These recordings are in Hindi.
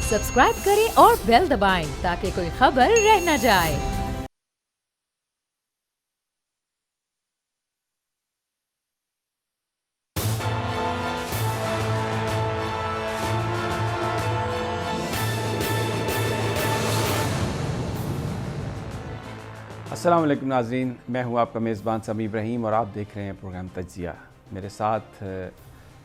सब्सक्राइब करें और बेल दबाएं ताकि कोई खबर रह न जाए। अस्सलाम वालेकुम नाज़रीन, मैं हूं आपका मेज़बान समी इब्राहिम और आप देख रहे हैं प्रोग्राम तज्ज़िया। मेरे साथ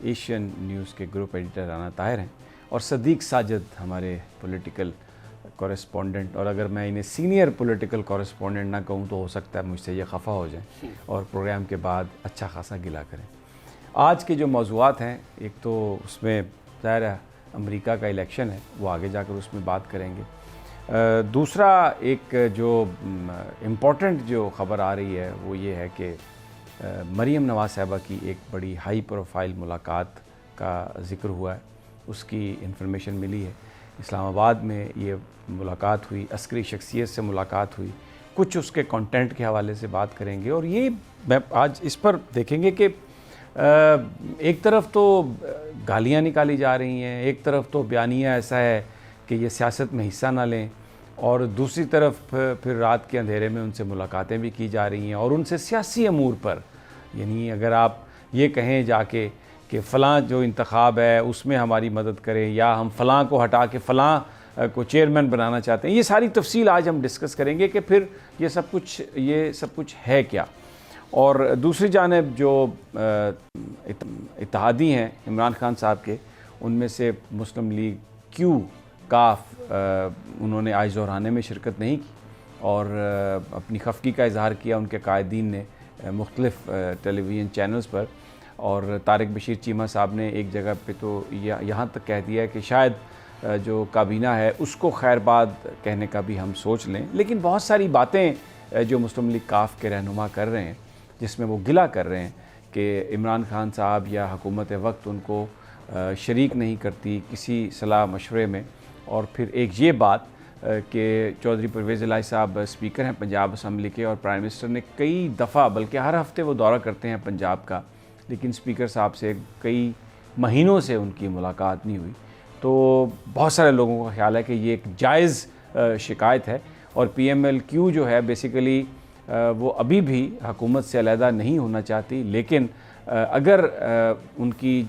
एशियन न्यूज़ के ग्रुप एडिटर राना ताहिर हैं और सदीक़ साजिद हमारे पॉलिटिकल कॉरेस्पॉन्डेंट, और अगर मैं इन्हें सीनियर पॉलिटिकल कॉरेस्पॉन्डेंट ना कहूं तो हो सकता है मुझसे ये खफा हो जाएं और प्रोग्राम के बाद अच्छा खासा गिला करें। आज के जो मौज़ूआत हैं, एक तो उसमें ज़ाहिर है अमेरिका का इलेक्शन है, वो आगे जाकर उसमें बात करेंगे। दूसरा एक जो इम्पॉर्टेंट जो ख़बर आ रही है वो ये है कि मरीम नवाज़ साहिबा की एक बड़ी हाई प्रोफाइल मुलाकात का ज़िक्र हुआ है, उसकी इन्फॉर्मेशन मिली है। इस्लामाबाद में ये मुलाकात हुई, अस्करी शख्सियत से मुलाकात हुई, कुछ उसके कंटेंट के हवाले से बात करेंगे। और ये मैं आज इस पर देखेंगे कि एक तरफ तो गालियाँ निकाली जा रही हैं, एक तरफ तो बयानिया ऐसा है कि ये सियासत में हिस्सा ना लें, और दूसरी तरफ फिर रात के अंधेरे में उनसे मुलाकातें भी की जा रही हैं और उनसे सियासी अमूर पर, यानी अगर आप ये कहें जाके कि फ़लाँ जो इंतखाब है उसमें हमारी मदद करें या हम फ़लाँ को हटा के फ़लाँ को चेयरमैन बनाना चाहते हैं, ये सारी तफसील आज हम डिस्कस करेंगे कि फिर ये सब कुछ है क्या। और दूसरी जानिब जो इत्तेहादी हैं इमरान खान साहब के, उनमें से मुस्लिम लीग क्यू काफ उन्होंने आज ज़ोहराने में शिरकत नहीं की और अपनी खफगी का इजहार किया उनके कायदीन ने मुख्तलिफ़ टेलीविज़न चैनल्स पर। और तारिक बशीर चीमा साहब ने एक जगह पे तो यहाँ तक कह दिया कि शायद जो काबीना है उसको खैरबाद कहने का भी हम सोच लें। लेकिन बहुत सारी बातें जो मुस्लिम लीग काफ के रहनुमा कर रहे हैं, जिसमें वो गिला कर रहे हैं कि इमरान खान साहब या हुकूमत वक्त उनको शरीक नहीं करती किसी सलाह मशवरे में। और फिर एक ये बात कि चौधरी परवेज़ इलाही साहब स्पीकर हैं पंजाब असम्बली के, और प्राइम मिनिस्टर ने कई दफ़ा, बल्कि हर हफ्ते वो दौरा करते हैं पंजाब का, लेकिन स्पीकर साहब से कई महीनों से उनकी मुलाकात नहीं हुई। तो बहुत सारे लोगों का ख्याल है कि ये एक जायज़ शिकायत है और PMLQ जो है बेसिकली वो अभी भी हुकूमत से अलहदा नहीं होना चाहती। लेकिन अगर उनकी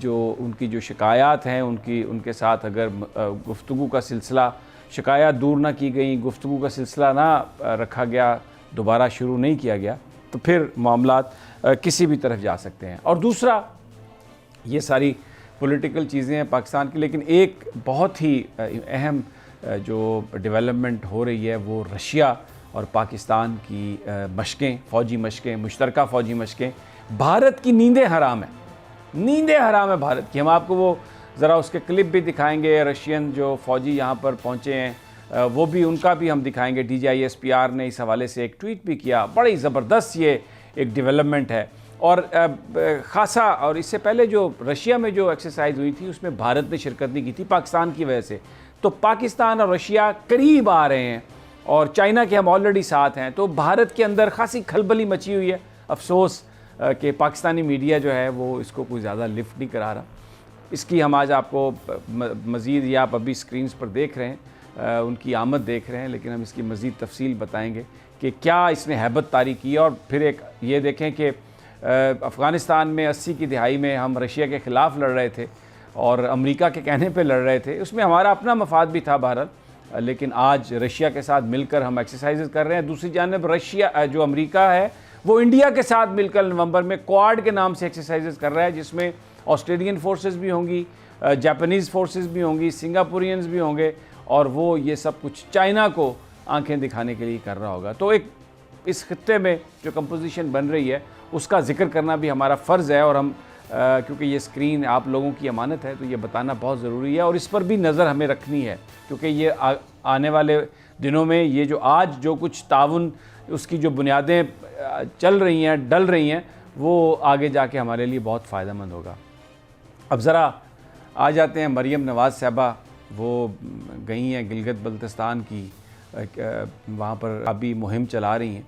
जो शिकायत हैं उनके साथ अगर गुफ्तगू का सिलसिला, शिकायत दूर ना की गई, गुफ्तगू का सिलसिला ना रखा गया, दोबारा शुरू नहीं किया गया, तो फिर मामलात किसी भी तरफ जा सकते हैं। और दूसरा, ये सारी पॉलिटिकल चीज़ें हैं पाकिस्तान की, लेकिन एक बहुत ही अहम जो डेवलपमेंट हो रही है वो रशिया और पाकिस्तान की मशक़ें, फ़ौजी मशक़ें, मुश्तरका फ़ौजी मशक़ें। भारत की नींदें हराम है भारत की। हम आपको वो ज़रा उसके क्लिप भी दिखाएंगे, रशियन जो फ़ौजी यहाँ पर पहुँचे हैं वो भी, उनका भी हम दिखाएंगे। DGISPR ने इस हवाले से एक ट्वीट भी किया, बड़ी ज़बरदस्त ये एक डेवलपमेंट है। और ख़ासा, और इससे पहले जो रशिया में जो एक्सरसाइज हुई थी उसमें भारत ने शिरकत नहीं की थी पाकिस्तान की वजह से। तो पाकिस्तान और रशिया करीब आ रहे हैं और चाइना के हम ऑलरेडी साथ हैं, तो भारत के अंदर खासी खलबली मची हुई है। अफसोस कि पाकिस्तानी मीडिया जो है वो इसको कोई ज़्यादा लिफ्ट नहीं करा रहा। इसकी हम आज आपको मज़ीद, या आप अभी स्क्रीन्स पर देख रहे हैं, उनकी आमद देख रहे हैं, लेकिन हम इसकी मज़ीद तफसील बताएंगे कि क्या इसने हैबत तारी की। और फिर एक ये देखें कि अफ़गानिस्तान में 80 की दिहाई में हम रशिया के ख़िलाफ़ लड़ रहे थे और अमेरिका के कहने पे लड़ रहे थे, उसमें हमारा अपना मफाद भी था बहरहाल, लेकिन आज रशिया के साथ मिलकर हम एक्सरसाइज कर रहे हैं। दूसरी जानिब रशिया जो अमेरिका है वो इंडिया के साथ मिलकर नवंबर में क्वाड के नाम से एक्सरसाइज कर रहा है, जिसमें ऑस्ट्रेलियन फोर्सेस भी होंगी, जापानीज़ फोर्सेस भी होंगी, सिंगापुरियंस भी होंगे, और वो ये सब कुछ चाइना को आंखें दिखाने के लिए कर रहा होगा। तो एक इस खित्ते में जो कंपोजिशन बन रही है उसका जिक्र करना भी हमारा फ़र्ज़ है, और हम क्योंकि ये स्क्रीन आप लोगों की अमानत है तो ये बताना बहुत ज़रूरी है और इस पर भी नज़र हमें रखनी है, क्योंकि ये आने वाले दिनों में ये जो आज जो कुछ ताउन उसकी जो बुनियादें चल रही हैं, डल रही हैं, वो आगे जाके हमारे लिए बहुत फ़ायदेमंद होगा। अब ज़रा आ जाते हैं मरीम नवाज़ साहिबा, वो गई हैं गिलगित बल्तिस्तान की, वहाँ पर अभी मुहिम चला रही हैं,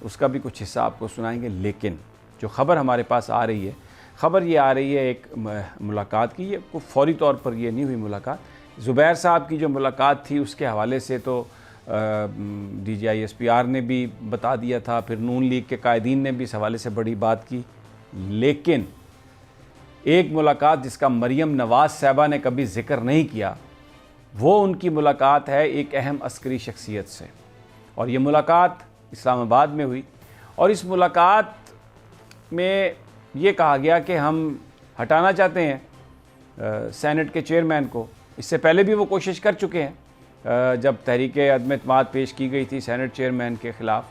उसका भी कुछ हिस्सा आपको सुनाएंगे। लेकिन जो ख़बर हमारे पास आ रही है, ख़बर ये आ रही है एक मुलाकात की, ये फौरी तौर पर ये नहीं हुई मुलाकात, ज़ुबैर साहब की जो मुलाकात थी उसके हवाले से तो DGISPR ने भी बता दिया था, फिर नून लीग के कायदीन ने भी इस हवाले से बड़ी बात की। लेकिन एक मुलाकात जिसका मरीम नवाज़ साहबा ने कभी ज़िक्र नहीं किया, वो उनकी मुलाकात है एक अहम अस्करी शख्सियत से, और ये मुलाकात इस्लामाबाद में हुई। और इस मुलाकात में ये कहा गया कि हम हटाना चाहते हैं सेनेट के चेयरमैन को। इससे पहले भी वो कोशिश कर चुके हैं जब तहरीक अदम एतमाद पेश की गई थी सेनेट चेयरमैन के ख़िलाफ़,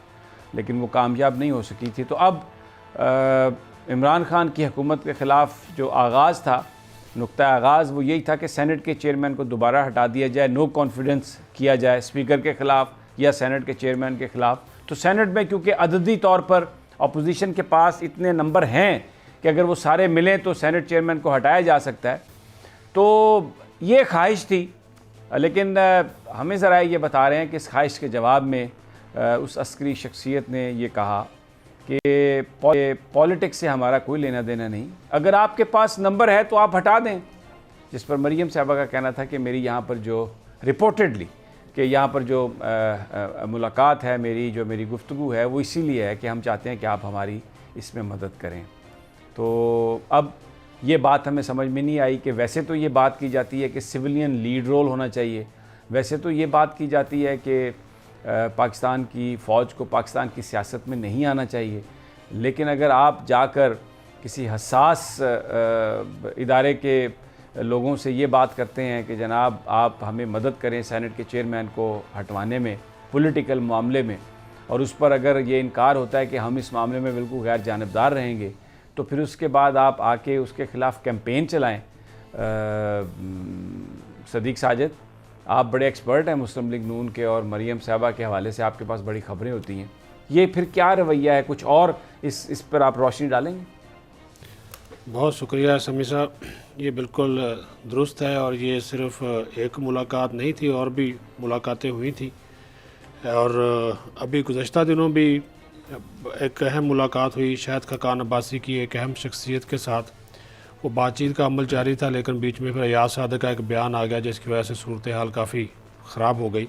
लेकिन वो कामयाब नहीं हो सकी थी। तो अब इमरान खान की हुकूमत के ख़िलाफ़ जो आगाज़ था, नुक्ता आगाज़ वो यही था कि सेनेट के चेयरमैन को दोबारा हटा दिया जाए, नो कॉन्फिडेंस किया जाए स्पीकर के ख़िलाफ़ या सेनेट के चेयरमैन के ख़िलाफ़। तो सेनेट में क्योंकि अददी तौर पर अपोजिशन के पास इतने नंबर हैं कि अगर वो सारे मिलें तो सेनेट चेयरमैन को हटाया जा सकता है, तो ये ख्वाहिश थी। लेकिन हमें ज़रा ये बता रहे हैं कि इस ख्वाहिश के जवाब में उस अस्करी शख्सियत ने ये कहा कि पॉलिटिक्स से हमारा कोई लेना देना नहीं, अगर आपके पास नंबर है तो आप हटा दें। जिस पर मरीम साहबा का कहना था कि मेरी यहाँ पर जो रिपोर्टेडली कि यहाँ पर जो मुलाकात है, मेरी गुफ्तगू है, वो इसीलिए है कि हम चाहते हैं कि आप हमारी इसमें मदद करें। तो अब ये बात हमें समझ में नहीं आई कि वैसे तो ये बात की जाती है कि सिविलियन लीड रोल होना चाहिए, वैसे तो ये बात की जाती है कि पाकिस्तान की फ़ौज को पाकिस्तान की सियासत में नहीं आना चाहिए, लेकिन अगर आप जाकर किसी हसास इदारे के लोगों से ये बात करते हैं कि जनाब आप हमें मदद करें सेनेट के चेयरमैन को हटवाने में पॉलिटिकल मामले में, और उस पर अगर ये इनकार होता है कि हम इस मामले में बिल्कुल गैर जानिबदार रहेंगे, तो फिर उसके बाद आप आके उसके ख़िलाफ़ कैंपेन चलाएं। सदीक साजिद, आप बड़े एक्सपर्ट हैं मुस्लिम लीग नून के, और मरीम साहबा के हवाले से आपके पास बड़ी ख़बरें होती हैं, ये फिर क्या रवैया है, कुछ और इस पर आप रोशनी डालेंगे? बहुत शुक्रिया समी साहब, ये बिल्कुल दुरुस्त है, और ये सिर्फ़ एक मुलाकात नहीं थी, और भी मुलाकातें हुई थी। और अभी गुज़श्ता दिनों भी एक अहम मुलाकात हुई शाहिद खकान अब्बासी की एक अहम शख्सियत के साथ। वो बातचीत का अमल जारी था, लेकिन बीच में फिर अयाज सादिक का एक बयान आ गया, जिसकी वजह से सूरत हाल काफ़ी ख़राब हो गई,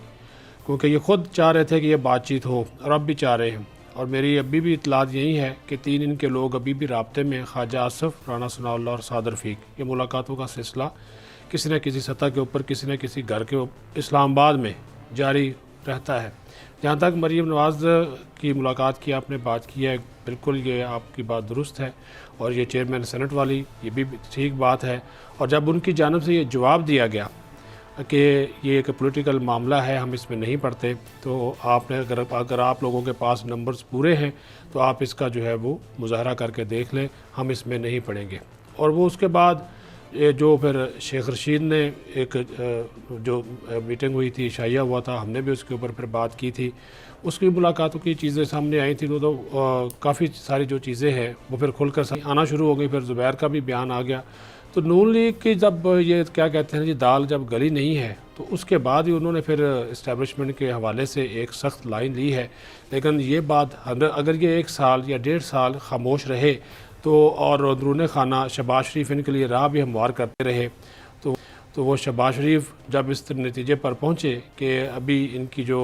क्योंकि ये ख़ुद चाह रहे थे कि ये बातचीत हो, और अब भी चाह रहे हैं। और मेरी अभी भी इतलात यही है कि 3 इनके लोग अभी भी राब्ते में, ख्वाजा आसफ़, राना सनाउल्लाह और साद रफ़ीक। ये मुलाकातों का सिलसिला किसी न किसी सतह के ऊपर, किसी न किसी घर के इस्लामाबाद में जारी रहता है। जहाँ तक मरीम नवाज़ की मुलाकात की आपने बात की है, बिल्कुल ये आपकी बात दुरुस्त है, और ये चेयरमैन सेनेट वाली ये भी ठीक बात है। और जब उनकी जानिब से ये जवाब दिया गया कि ये एक पॉलिटिकल मामला है, हम इसमें नहीं पढ़ते, तो आपने अगर आप लोगों के पास नंबर्स पूरे हैं तो आप इसका जो है वो मुज़ाहरा करके देख लें, हम इसमें नहीं पढ़ेंगे। और वो उसके बाद ये जो फिर शेख रशीद ने एक जो मीटिंग हुई थी, शाया हुआ था, हमने भी उसके ऊपर फिर बात की थी, उसकी मुलाकातों की चीज़ें सामने आई थी। तो काफ़ी सारी जो चीज़ें हैं वो फिर खुलकर आना शुरू हो गई। फिर ज़ुबैर का भी बयान आ गया। तो नून लीग की जब ये क्या कहते हैं जी, दाल जब गली नहीं है, तो उसके बाद ही उन्होंने फिर इस्टेब्लिशमेंट के हवाले से एक सख्त लाइन ली है। लेकिन ये बात अगर ये 1 साल या 1.5 साल खामोश रहे तो, और अंदरूनी खाना शहबाज शरीफ इनके लिए राह भी हमवार करते रहे, तो वो शहबाज शरीफ जब इस नतीजे पर पहुँचे कि अभी इनकी जो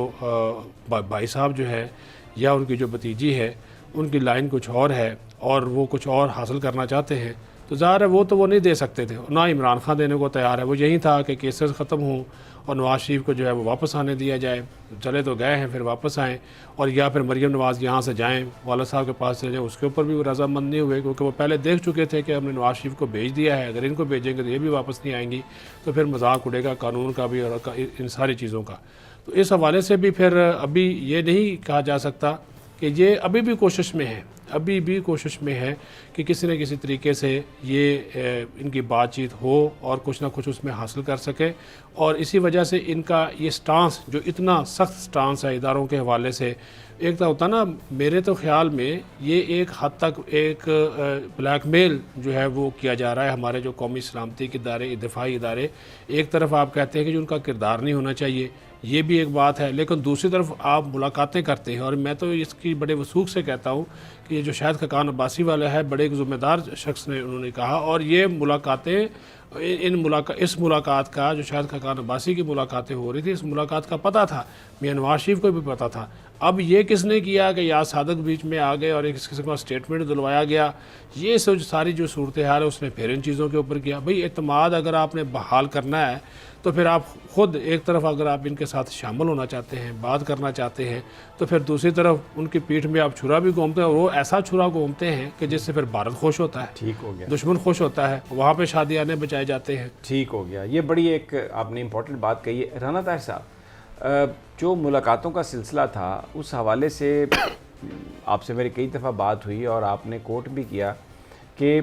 भाई साहब जो है या उनकी जो भतीजी है, उनकी लाइन कुछ और है और वो कुछ और हासिल करना चाहते हैं, तो ज़ाहिर है वो नहीं दे सकते थे, ना इमरान खान देने को तैयार है। वो यही था कि केसेस ख़त्म हों और नवाज़ शरीफ को जो है वो वापस आने दिया जाए। चले तो गए हैं, फिर वापस आएँ, और या फिर मरीम नवाज़ यहाँ से जाएँ, वाला साहब के पास चले जाएँ। उसके ऊपर भी वो रज़ामंद नहीं हुए, क्योंकि वो पहले देख चुके थे कि हमने नवाज़ शरीफ को भेज दिया है, अगर इनको भेजेंगे तो ये भी वापस नहीं आएंगी, तो फिर मजाक उड़ेगा कानून का भी और इन सारी चीज़ों का। तो इस हवाले से भी फिर अभी ये नहीं कहा जा सकता कि ये अभी भी कोशिश में है, अभी भी कोशिश में है कि किसी न किसी तरीके से ये इनकी बातचीत हो और कुछ ना कुछ उसमें हासिल कर सके। और इसी वजह से इनका ये स्टांस, जो इतना सख्त स्टांस है इदारों के हवाले से, एक तो होता ना, मेरे तो ख्याल में ये एक हद तक एक ब्लैकमेल जो है वो किया जा रहा है हमारे जो कौमी सलामती के इदारे, दिफाई इदारे। एक तरफ आप कहते हैं कि जो उनका किरदार नहीं होना चाहिए, ये भी एक बात है, लेकिन दूसरी तरफ आप मुलाकातें करते हैं। और मैं तो इसकी बड़े वसूख से कहता हूँ कि ये जो शाहिद खकान अब्बासी वाला है, बड़े एक ज़िम्मेदार शख्स ने उन्होंने कहा, और ये मुलाकातें इस मुलाकात का, जो शाहिद खाकान अब्बासी की मुलाकातें हो रही थी, इस मुलाकात का पता था, मियां नवाज शरीफ को भी पता था। अब ये किसने किया कि याद सादक बीच में आ गए और एक किस्म का स्टेटमेंट दिलवाया गया, ये सारी जो सूरत हाल है उसने फिर इन चीज़ों के ऊपर किया। भाई एतमाद अगर आपने बहाल करना है तो फिर आप ख़ुद एक तरफ अगर आप इनके साथ शामिल होना चाहते हैं, बात करना चाहते हैं, तो फिर दूसरी तरफ उनकी पीठ में आप छुरा भी घूमते हैं, और वो ऐसा छुरा घूमते हैं कि जिससे फिर भारत खुश होता है, ठीक हो गया, दुश्मन खुश होता है, वहाँ पे शादियाने बचाए जाते हैं। ठीक हो गया। ये बड़ी एक आपने इम्पोर्टेंट बात कही है राना ताहिर साहब। जो मुलाकातों का सिलसिला था उस हवाले से आपसे मेरी कई दफ़ा बात हुई और आपने कोट भी किया कि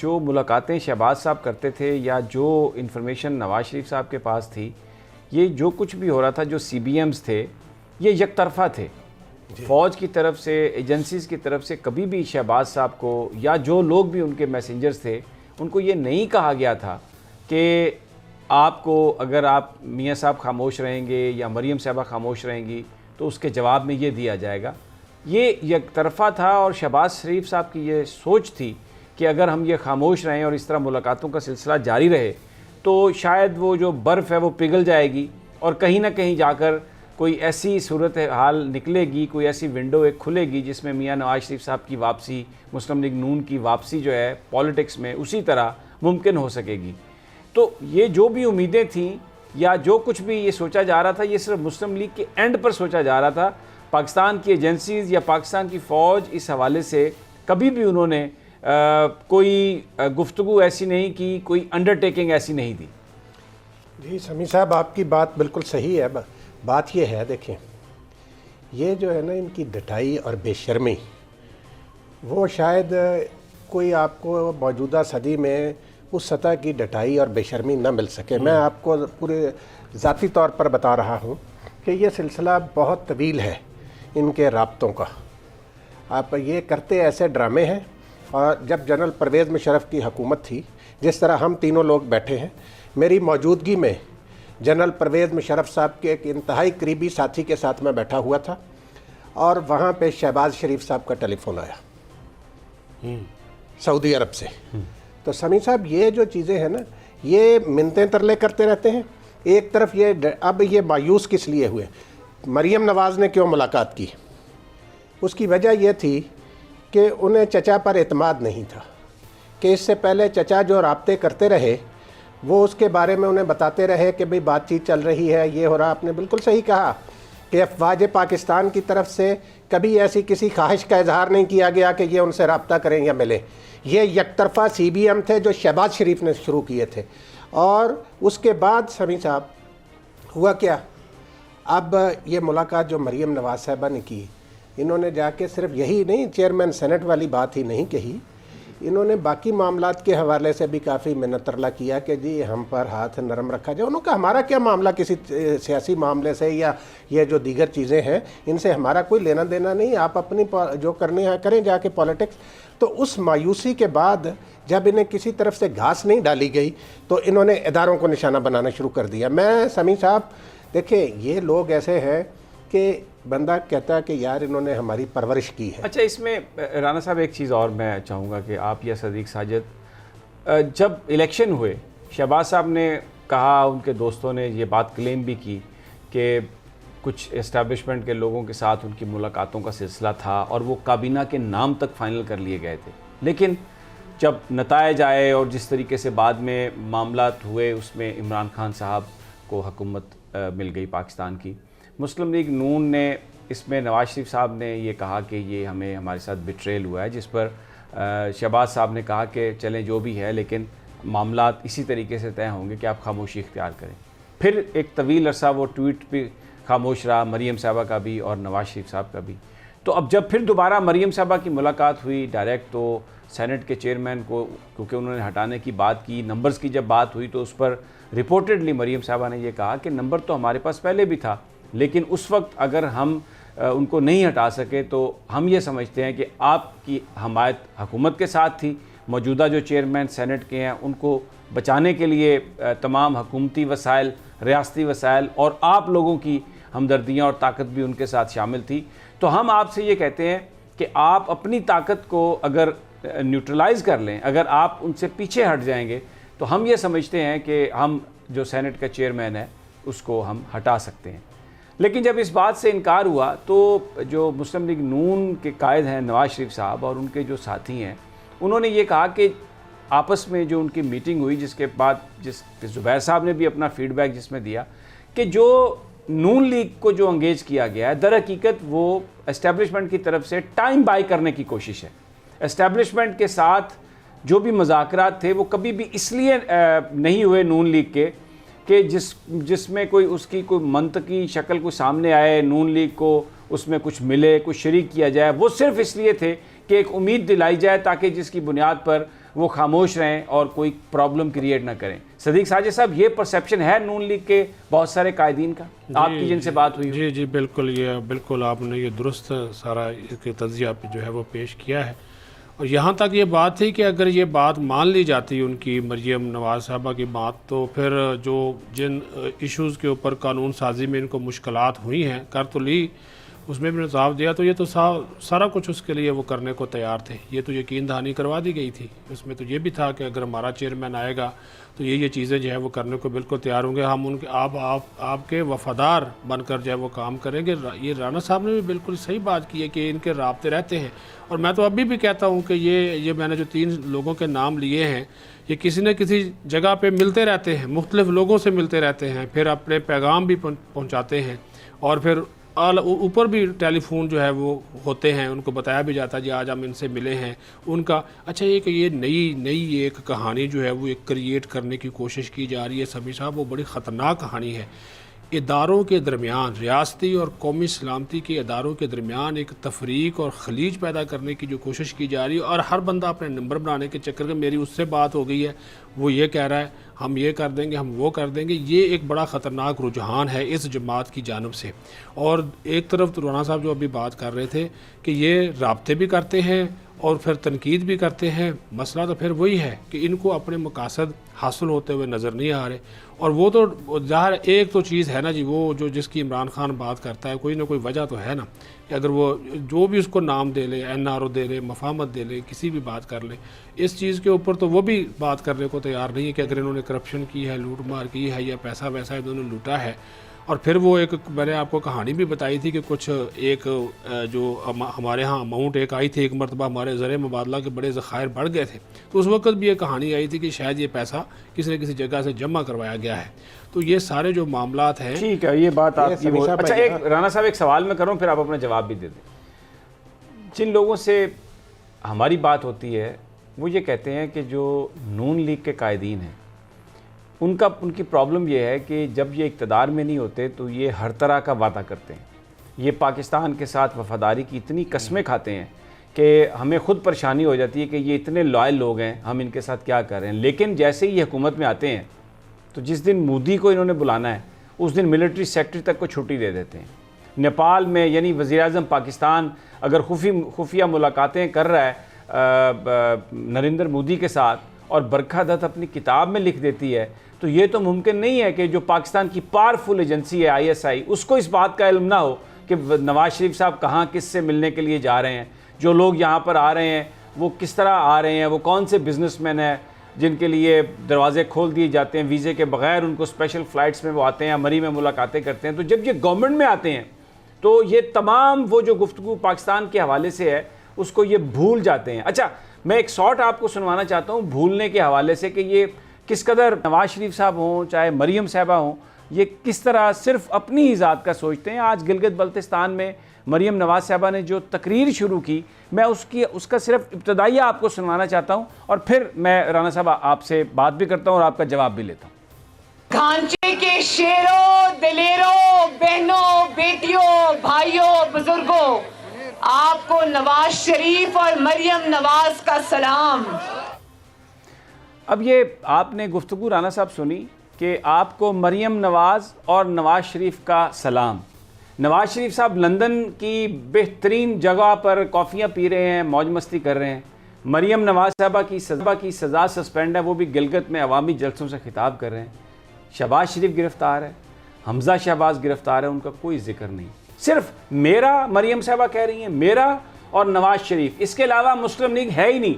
जो मुलाकातें शहबाज साहब करते थे या जो इन्फॉर्मेशन नवाज शरीफ साहब के पास थी, ये जो कुछ भी हो रहा था, जो CBMs थे, ये एक तरफ़ा थे। फ़ौज की तरफ से, एजेंसीज़ की तरफ से कभी भी शहबाज साहब को या जो लोग भी उनके मैसेंजर्स थे, उनको ये नहीं कहा गया था कि आपको अगर आप मियाँ साहब खामोश रहेंगे या मरीम साहबा खामोश रहेंगी तो उसके जवाब में ये दिया जाएगा। ये एक तरफ़ा था और शहबाज शरीफ साहब की ये सोच थी कि अगर हम ये खामोश रहें और इस तरह मुलाकातों का सिलसिला जारी रहे तो शायद वो जो बर्फ़ है वो पिघल जाएगी और कहीं ना कहीं जाकर कोई ऐसी सूरत हाल निकलेगी, कोई ऐसी विंडो एक खुलेगी जिसमें मियाँ नवाज शरीफ साहब की वापसी, मुस्लिम लीग नून की वापसी जो है पॉलिटिक्स में उसी तरह मुमकिन हो सकेगी। तो ये जो भी उम्मीदें थीं या जो कुछ भी ये सोचा जा रहा था, ये सिर्फ मुस्लिम लीग के एंड पर सोचा जा रहा था। पाकिस्तान की एजेंसीज़ या पाकिस्तान की फ़ौज इस हवाले से कभी भी उन्होंने कोई गुफ्तगू ऐसी नहीं की, कोई अंडरटेकिंग ऐसी नहीं दी। जी समी साहब, आपकी बात बिल्कुल सही है। बात ये है, देखें, ये जो है ना इनकी डटाई और बेशर्मी, वो शायद कोई आपको मौजूदा सदी में उस सतह की डटाई और बेशर्मी न मिल सके। मैं आपको पूरे ज़ाती तौर पर बता रहा हूँ कि ये सिलसिला बहुत तवील है इनके राब्तों का। आप ये करते ऐसे ड्रामे हैं, और जब जनरल परवेज़ मुशर्रफ की हुकूमत थी, जिस तरह हम तीनों लोग बैठे हैं, मेरी मौजूदगी में जनरल परवेज़ मुशर्रफ साहब के एक इंतहाई करीबी साथी के साथ मैं बैठा हुआ था और वहाँ पे शहबाज शरीफ साहब का टेलीफ़ोन आया सऊदी अरब से। तो समी साहब, ये जो चीज़ें हैं ना, ये मिन्नतें तरले करते रहते हैं। एक तरफ ये अब ये मायूस किस लिए हुए, मरीम नवाज़ ने क्यों मुलाकात की, उसकी वजह यह थी कि उन्हें चचा पर एतमाद नहीं था कि इससे पहले चचा जो राब्ते करते रहे वो उसके बारे में उन्हें बताते रहे कि भाई बातचीत चल रही है, ये हो रहा। आपने बिल्कुल सही कहा कि अफवाज पाकिस्तान की तरफ से कभी ऐसी किसी ख्वाहिश का इजहार नहीं किया गया कि ये उनसे रब्ता करें या मिले। ये यकतरफ़ा CBM थे जो शहबाज शरीफ ने शुरू किए थे। और उसके बाद समी साहब हुआ क्या, अब ये मुलाकात जो मरीम नवाज साहबा ने की, इन्होंने जाके सिर्फ यही नहीं, चेयरमैन सेनेट वाली बात ही नहीं कही, इन्होंने बाकी मामलात के हवाले से भी काफ़ी मिन्नत तरला किया कि जी हम पर हाथ नरम रखा जाए। उन्होंने कहा हमारा क्या मामला किसी सियासी मामले से या ये जो दीगर चीज़ें हैं इनसे हमारा कोई लेना देना नहीं, आप अपनी जो करने हैं करें जाके पॉलिटिक्स। तो उस मायूसी के बाद जब इन्हें किसी तरफ से घास नहीं डाली गई तो इन्होंने इदारों को निशाना बनाना शुरू कर दिया। मैं समी साहब, देखें, ये लोग ऐसे हैं कि बंदा कहता है कि यार इन्होंने हमारी परवरिश की है। अच्छा, इसमें राना साहब एक चीज़ और मैं चाहूँगा कि आप या सदीक साजिद, जब इलेक्शन हुए, शहबाज साहब ने कहा, उनके दोस्तों ने ये बात क्लेम भी की कि कुछ इस्टेब्लिशमेंट के लोगों के साथ उनकी मुलाकातों का सिलसिला था और वो काबीना के नाम तक फ़ाइनल कर लिए गए थे। लेकिन जब नताइज आए और जिस तरीके से बाद में मामलात हुए, उसमें इमरान खान साहब को हुकूमत मिल गई पाकिस्तान की, मुस्लिम लीग नून ने इसमें नवाज शरीफ साहब ने ये कहा कि ये हमें हमारे साथ बिट्रेल हुआ है, जिस पर शहबाज साहब ने कहा कि चलें जो भी है लेकिन मामलात इसी तरीके से तय होंगे कि आप खामोशी इख्तियार करें। फिर एक तवील अरसा वो ट्वीट पे खामोश रहा, मरीम साहबा का भी और नवाज शरीफ साहब का भी। तो अब जब फिर दोबारा मरीम साहबा की मुलाकात हुई डायरेक्ट, तो सेनेट के चेयरमैन को, क्योंकि उन्होंने हटाने की बात की, नंबर्स की जब बात हुई तो उस पर रिपोर्टेडली मरीम साहबा ने ये कहा कि नंबर तो हमारे पास पहले भी था, लेकिन उस वक्त अगर हम उनको नहीं हटा सके तो हम ये समझते हैं कि आपकी हमायत हुकूमत के साथ थी। मौजूदा जो चेयरमैन सेनेट के हैं उनको बचाने के लिए तमाम हुकूमती वसाइल, रियासती वसाइल और आप लोगों की हमदर्दियाँ और ताकत भी उनके साथ शामिल थी। तो हम आपसे ये कहते हैं कि आप अपनी ताकत को अगर न्यूट्रलाइज़ कर लें, अगर आप उनसे पीछे हट जाएंगे तो हम ये समझते हैं कि हम जो सेनेट का चेयरमैन है उसको हम हटा सकते हैं। लेकिन जब इस बात से इनकार हुआ तो जो मुस्लिम लीग नून के कायद हैं नवाज़ शरीफ साहब और उनके जो साथी हैं, उन्होंने ये कहा कि आपस में जो उनकी मीटिंग हुई, जिसके बाद ज़ुबैर साहब ने भी अपना फीडबैक जिसमें दिया कि जो नून लीग को जो एंगेज किया गया है, दर हकीकत वो एस्टेब्लिशमेंट की तरफ से टाइम बाई करने की कोशिश है। एस्टेब्लिशमेंट के साथ जो भी मुज़ाकरात थे वो कभी भी इसलिए नहीं हुए नून लीग के कि जिसमें कोई उसकी कोई मंतकी शक्ल को सामने आए, नून लीग को उसमें कुछ मिले, कुछ शरीक किया जाए। वो सिर्फ इसलिए थे कि एक उम्मीद दिलाई जाए ताकि जिसकी बुनियाद पर वो खामोश रहें और कोई प्रॉब्लम क्रिएट ना करें। सदीक साजिद साहब, ये परसेप्शन है नून लीग के बहुत सारे कायदीन का, आपकी जिनसे बात हुई? जी जी बिल्कुल, ये बिल्कुल आपने ये दुरुस्त सारा इसके तज्जिया जो है वो पेश किया है। और यहाँ तक ये बात थी कि अगर ये बात मान ली जाती उनकी मरियम नवाज़ साहबा की बात, तो फिर जो जिन इश्यूज़ के ऊपर कानून साजी में इनको मुश्किलात हुई हैं, कर तो ली, उसमें भी इंसाफ दिया, तो ये तो सारा कुछ उसके लिए वो करने को तैयार थे। ये तो यकीन दहानी करवा दी गई थी। उसमें तो ये भी था कि अगर हमारा चेयरमैन आएगा तो ये चीज़ें जो है वो करने को बिल्कुल तैयार होंगे, हम उनके आपके वफ़ादार बनकर जो है वो काम करेंगे। ये राना साहब ने भी बिल्कुल सही बात की है कि इनके राब्ते रहते हैं। और मैं तो अभी भी कहता हूँ कि ये मैंने जो 3 लोगों के नाम लिए हैं, ये किसी न किसी जगह पे मिलते रहते हैं, मुख्तलिफ लोगों से मिलते रहते हैं, फिर अपने पैगाम भी पहुँचाते हैं और फिर ऊपर भी टेलीफोन जो है वो होते हैं, उनको बताया भी जाता है जी आज हम इनसे मिले हैं। उनका अच्छा ये नई एक कहानी जो है वो एक क्रिएट करने की कोशिश की जा रही है समी साहब, वो बड़ी ख़तरनाक कहानी है। इदारों के दरमियान, रियासती और कौमी सलामती के इदारों के दरमियान एक तफरीक और खलीज पैदा करने की जो कोशिश की जा रही है, और हर बंदा अपने नंबर बनाने के चक्कर में, मेरी उससे बात हो गई है, वो ये कह रहा है हम ये कर देंगे, हम वो कर देंगे। ये एक बड़ा ख़तरनाक रुझान है इस जमात की जानब से। और एक तरफ तो राना साहब जो अभी बात कर रहे थे कि ये राब्ते भी करते हैं और फिर तनकीद भी करते हैं। मसला तो फिर वही है कि इनको अपने मकासद हासिल होते हुए नज़र नहीं आ रहे। और वो तो ज़ाहिर एक तो चीज़ है ना जी, वो जो जिसकी इमरान खान बात करता है, कोई ना कोई वजह तो है ना कि अगर वो जो भी उसको नाम दे ले, NRO दे ले, मफामत दे ले, किसी भी बात कर ले, इस चीज़ के ऊपर तो वो भी बात करने को तैयार नहीं है कि अगर इन्होंने करप्शन की है, लूट मार की है या पैसा वैसा इन्होंने लूटा है। और फिर वो एक मैंने आपको कहानी भी बताई थी कि कुछ एक जो हमारे यहाँ अमाउंट एक आई थी, एक मरतबा हमारे ज़र मुबादला के बड़े ज़खायर बढ़ गए थे, तो उस वक्त भी एक कहानी आई थी कि शायद ये पैसा किसी न किसी जगह से जमा करवाया गया है। तो ये सारे जो मामलात हैं, ठीक है, ये बात आपकी वो अच्छा। एक राना साहब एक सवाल मैं करूँ, फिर आप अपना जवाब भी दे दें। जिन लोगों से हमारी बात होती है वो ये कहते हैं कि जो नून लीग के कायदीन हैं उनकी प्रॉब्लम ये है कि जब ये इक़्तिदार में नहीं होते तो ये हर तरह का वादा करते हैं। ये पाकिस्तान के साथ वफ़ादारी की इतनी कस्में खाते हैं कि हमें ख़ुद परेशानी हो जाती है कि ये इतने लॉयल लोग हैं, हम इनके साथ क्या कर रहे हैं। लेकिन जैसे ही ये हुकूमत में आते हैं तो जिस दिन मोदी को इन्होंने बुलाना है उस दिन मिलिट्री सेक्रेटरी तक को छुट्टी दे देते हैं। नेपाल में यानी वज़ीर-ए-आज़म पाकिस्तान अगर खुफिया मुलाकातें कर रहा है नरेंद्र मोदी के साथ और बरखा दत्त अपनी किताब में लिख देती है, तो ये तो मुमकिन नहीं है कि जो पाकिस्तान की पावरफुल एजेंसी है ISI उसको इस बात का इल्म ना हो कि नवाज़ शरीफ साहब कहाँ किस से मिलने के लिए जा रहे हैं, जो लोग यहाँ पर आ रहे हैं वो किस तरह आ रहे हैं, वो कौन से बिजनेसमैन हैं जिनके लिए दरवाजे खोल दिए जाते हैं वीज़े के बगैर, उनको स्पेशल फ़्लाइट्स में वो आते हैं, मरी में मुलाकातें करते हैं। तो जब ये गवर्नमेंट में आते हैं तो ये तमाम वो जो गुफ्तगू पाकिस्तान के हवाले से है उसको ये भूल जाते हैं। अच्छा, मैं एक शॉर्ट आपको सुनवाना चाहता हूँ भूलने के हवाले से कि ये किस कदर नवाज़ शरीफ साहब हों चाहे मरियम साहबा हों, ये किस तरह सिर्फ अपनी ही ज़ात का सोचते हैं। आज गिलगित बल्तिस्तान में मरियम नवाज़ साहबा ने जो तकरीर शुरू की, मैं उसका सिर्फ इब्तदाइया आपको सुनवाना चाहता हूँ और फिर मैं राना साहब आपसे बात भी करता हूँ और आपका जवाब भी लेता हूँ। खांचे के शेरों, दिलेरों, बहनों, बेटियों, भाइयों, बुजुर्गों, आपको नवाज शरीफ और मरियम नवाज का सलाम। अब ये आपने गुफ्तगू राना साहब सुनी कि आपको मरियम नवाज़ और नवाज़ शरीफ का सलाम। नवाज़ शरीफ साहब लंदन की बेहतरीन जगह पर कॉफ़ियाँ पी रहे हैं, मौज मस्ती कर रहे हैं। मरियम नवाज़ साहबा की सज़ा सस्पेंड है, वो भी गिलगित में अवामी जलसों से खिताब कर रहे हैं। शहबाज शरीफ गिरफ़्तार है, हमज़ा शहबाज गिरफ़्तार है, उनका कोई जिक्र नहीं। सिर्फ मेरा मरियम साहबा कह रही हैं, मेरा और नवाज़ शरीफ, इसके अलावा मुस्लिम लीग है ही नहीं।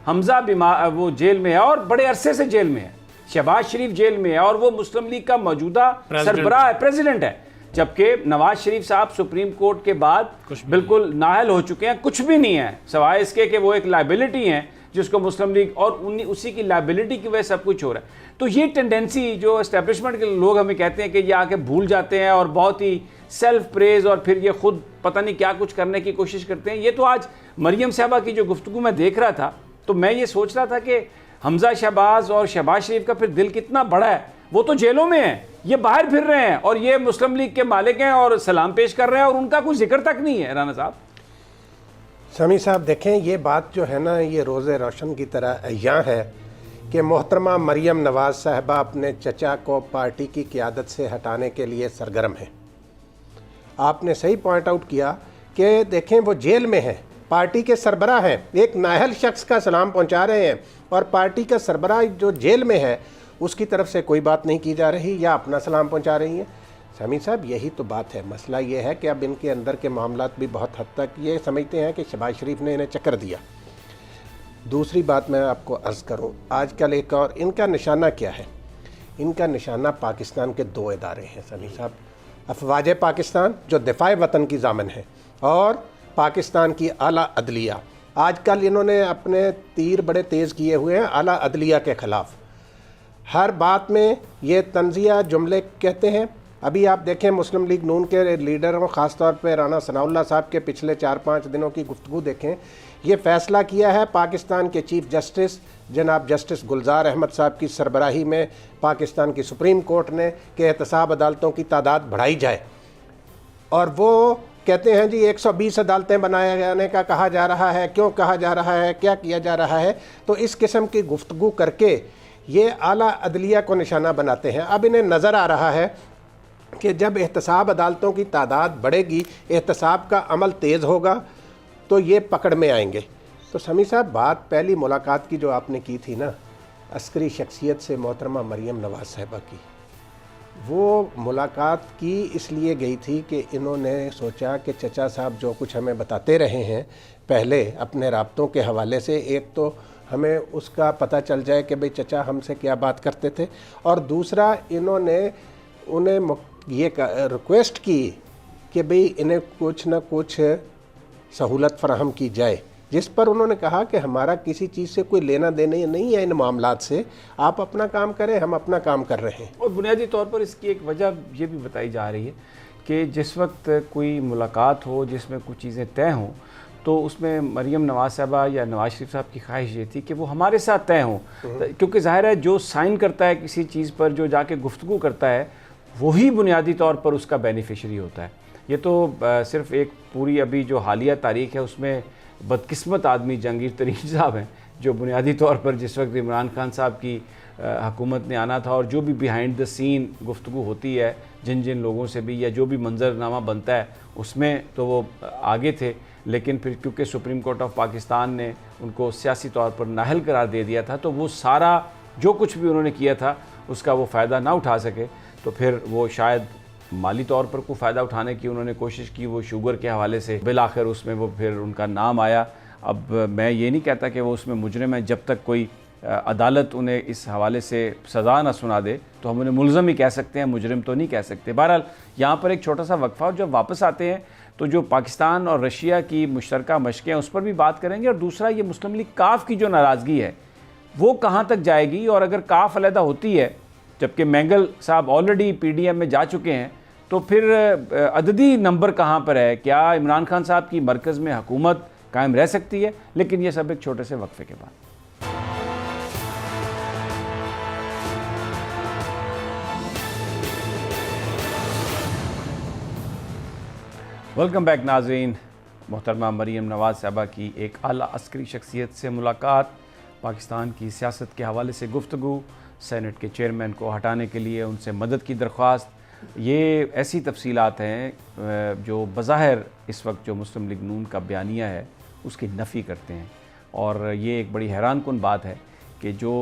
हमज़ा बीमार, वो जेल में है और बड़े अरसे से जेल में है। शहबाज शरीफ जेल में है और वो मुस्लिम लीग का मौजूदा सरबराह है, प्रेसिडेंट है, जबकि नवाज शरीफ साहब सुप्रीम कोर्ट के बाद बिल्कुल नाअहल हो चुके हैं, कुछ भी नहीं है सवाए इसके कि वो एक लाइबिलिटी है जिसको मुस्लिम लीग और उसी की लाइबिलिटी की वजह सब कुछ हो रहा है। तो ये टेंडेंसी जो एस्टेब्लिशमेंट के लोग हमें कहते हैं कि ये आके भूल जाते हैं और बहुत ही सेल्फ प्रेज और फिर ये खुद पता नहीं क्या कुछ करने की कोशिश करते हैं। ये तो आज मरियम साहबा की जो गुफ्तगू मैं देख रहा था तो मैं ये सोच रहा था कि हमजा शहबाज और शहबाज शरीफ का फिर दिल कितना बड़ा है, वो तो जेलों में है, ये बाहर फिर रहे हैं और ये मुस्लिम लीग के मालिक हैं और सलाम पेश कर रहे हैं और उनका कोई जिक्र तक नहीं है। राना साहब, समी साहब देखें, ये बात जो है ना ये रोज़े रोशन की तरह यहाँ है कि मोहतरमा मरियम नवाज़ साहबा अपने चचा को पार्टी की क़ियादत से हटाने के लिए सरगर्म हैं। आपने सही पॉइंट आउट किया कि देखें वो जेल में हैं, पार्टी के सरबराह हैं, एक नाअहल शख्स का सलाम पहुंचा रहे हैं और पार्टी का सरबराह जो जेल में है उसकी तरफ से कोई बात नहीं की जा रही या अपना सलाम पहुंचा रही हैं। समी साहब यही तो बात है, मसला ये है कि अब इनके अंदर के मामलात भी बहुत हद तक ये समझते हैं कि शहबाज शरीफ ने इन्हें चक्कर दिया। दूसरी बात मैं आपको अर्ज़ करूं, आजकल एक और इनका निशाना क्या है, इनका निशाना पाकिस्तान के दो इदारे हैं समी साहब, अफवाज पाकिस्तान जो दिफाए वतन की जामन है और पाकिस्तान की आला अदलिया। आजकल इन्होंने अपने तीर बड़े तेज़ किए हुए हैं आला अदलिया के ख़िलाफ़, हर बात में ये तंज़िया जुमले कहते हैं। अभी आप देखें मुस्लिम लीग नून के लीडरों ख़ास तौर पे राना सनाउल्लाह साहब के पिछले 4-5 दिनों की गुफ्तगू देखें, ये फ़ैसला किया है पाकिस्तान के चीफ जस्टिस जनाब जस्टिस गुलजार अहमद साहब की सरबराही में पाकिस्तान की सुप्रीम कोर्ट ने कि एहतसाब अदालतों की तादाद बढ़ाई जाए और वो कहते हैं जी 120 अदालतें बनाए जाने का कहा जा रहा है, क्यों कहा जा रहा है, क्या किया जा रहा है। तो इस किस्म की गुफ्तगू करके ये आला अदलिया को निशाना बनाते हैं। अब इन्हें नज़र आ रहा है कि जब एहतसाब अदालतों की तादाद बढ़ेगी, एहतसाब का अमल तेज़ होगा तो ये पकड़ में आएंगे। तो समी साहब बात पहली मुलाकात की जो आपने की थी ना अस्करी शख्सियत से मोहतरमा मरियम नवाज़ साहिबा की, वो मुलाकात की इसलिए गई थी कि इन्होंने सोचा कि चचा साहब जो कुछ हमें बताते रहे हैं पहले अपने राब्तों के हवाले से, एक तो हमें उसका पता चल जाए कि भाई चचा हमसे क्या बात करते थे, और दूसरा इन्होंने उन्हें ये रिक्वेस्ट की कि भाई इन्हें कुछ न कुछ सहूलत फराहम की जाए, जिस पर उन्होंने कहा कि हमारा किसी चीज़ से कोई लेना देना नहीं है इन मामलात से, आप अपना काम करें, हम अपना काम कर रहे हैं। और बुनियादी तौर पर इसकी एक वजह ये भी बताई जा रही है कि जिस वक्त कोई मुलाकात हो जिसमें कुछ चीज़ें तय हों तो उसमें मरियम नवाज़ साहबा या नवाज़ शरीफ साहब की ख्वाहिश ये थी कि वो हमारे साथ तय हों, क्योंकि ज़ाहिर है जो साइन करता है किसी चीज़ पर, जो जाके गुफ्तगू करता है, वही बुनियादी तौर पर उसका बेनिफिशरी होता है। ये तो सिर्फ एक पूरी अभी जो हालिया तारीख है उसमें बदकिस्मत आदमी जहांगीर तरीन साहब हैं जो बुनियादी तौर पर जिस वक्त इमरान खान साहब की हुकूमत ने आना था और जो भी बिहाइंड द सीन गुफ्तगू होती है जिन जिन लोगों से भी या जो भी मंजरनामा बनता है उसमें तो वो आगे थे, लेकिन फिर क्योंकि सुप्रीम कोर्ट ऑफ पाकिस्तान ने उनको सियासी तौर पर नाअहल करार दे दिया था तो वो सारा जो कुछ भी उन्होंने किया था उसका वो फ़ायदा ना उठा सके, तो फिर वो शायद माली तौर पर कोई फ़ायदा उठाने की उन्होंने कोशिश की, वो शुगर के हवाले से बिल आखिर उसमें वो फिर उनका नाम आया। अब मैं ये नहीं कहता कि वो उसमें मुजरिम है, जब तक कोई अदालत उन्हें इस हवाले से सज़ा ना सुना दे तो हम उन्हें मुलज़म ही कह सकते हैं, मुजरिम तो नहीं कह सकते। बहरहाल यहाँ पर एक छोटा सा वक्फ़ा, और जब वापस आते हैं तो जो पाकिस्तान और रशिया की मुश्तरका मशक़ें उस पर भी बात करेंगे, और दूसरा ये मुस्लिम लीग काफ की जो नाराज़गी है वो कहाँ तक जाएगी, और अगर काफ अलहदा होती है जबकि मैंगल साहब ऑलरेडी PDM में जा चुके हैं तो फिर अददी नंबर कहाँ पर है, क्या इमरान खान साहब की मरकज़ में हुकूमत कायम रह सकती है। लेकिन ये सब एक छोटे से वक्फे के बाद। वेलकम बैक नाज़रीन। मोहतरमा मरियम नवाज़ साहबा की एक आला अस्करी शख्सियत से मुलाकात, पाकिस्तान की सियासत के हवाले से गुफ्तगू, सेनेट के चेयरमैन को हटाने के लिए उनसे मदद की दरख्वास्त, ये ऐसी तफसीलात हैं जो बज़ाहिर इस वक्त जो मुस्लिम लीग नून का बयानिया है उसकी नफ़ी करते हैं। और ये एक बड़ी हैरान कुन बात है कि जो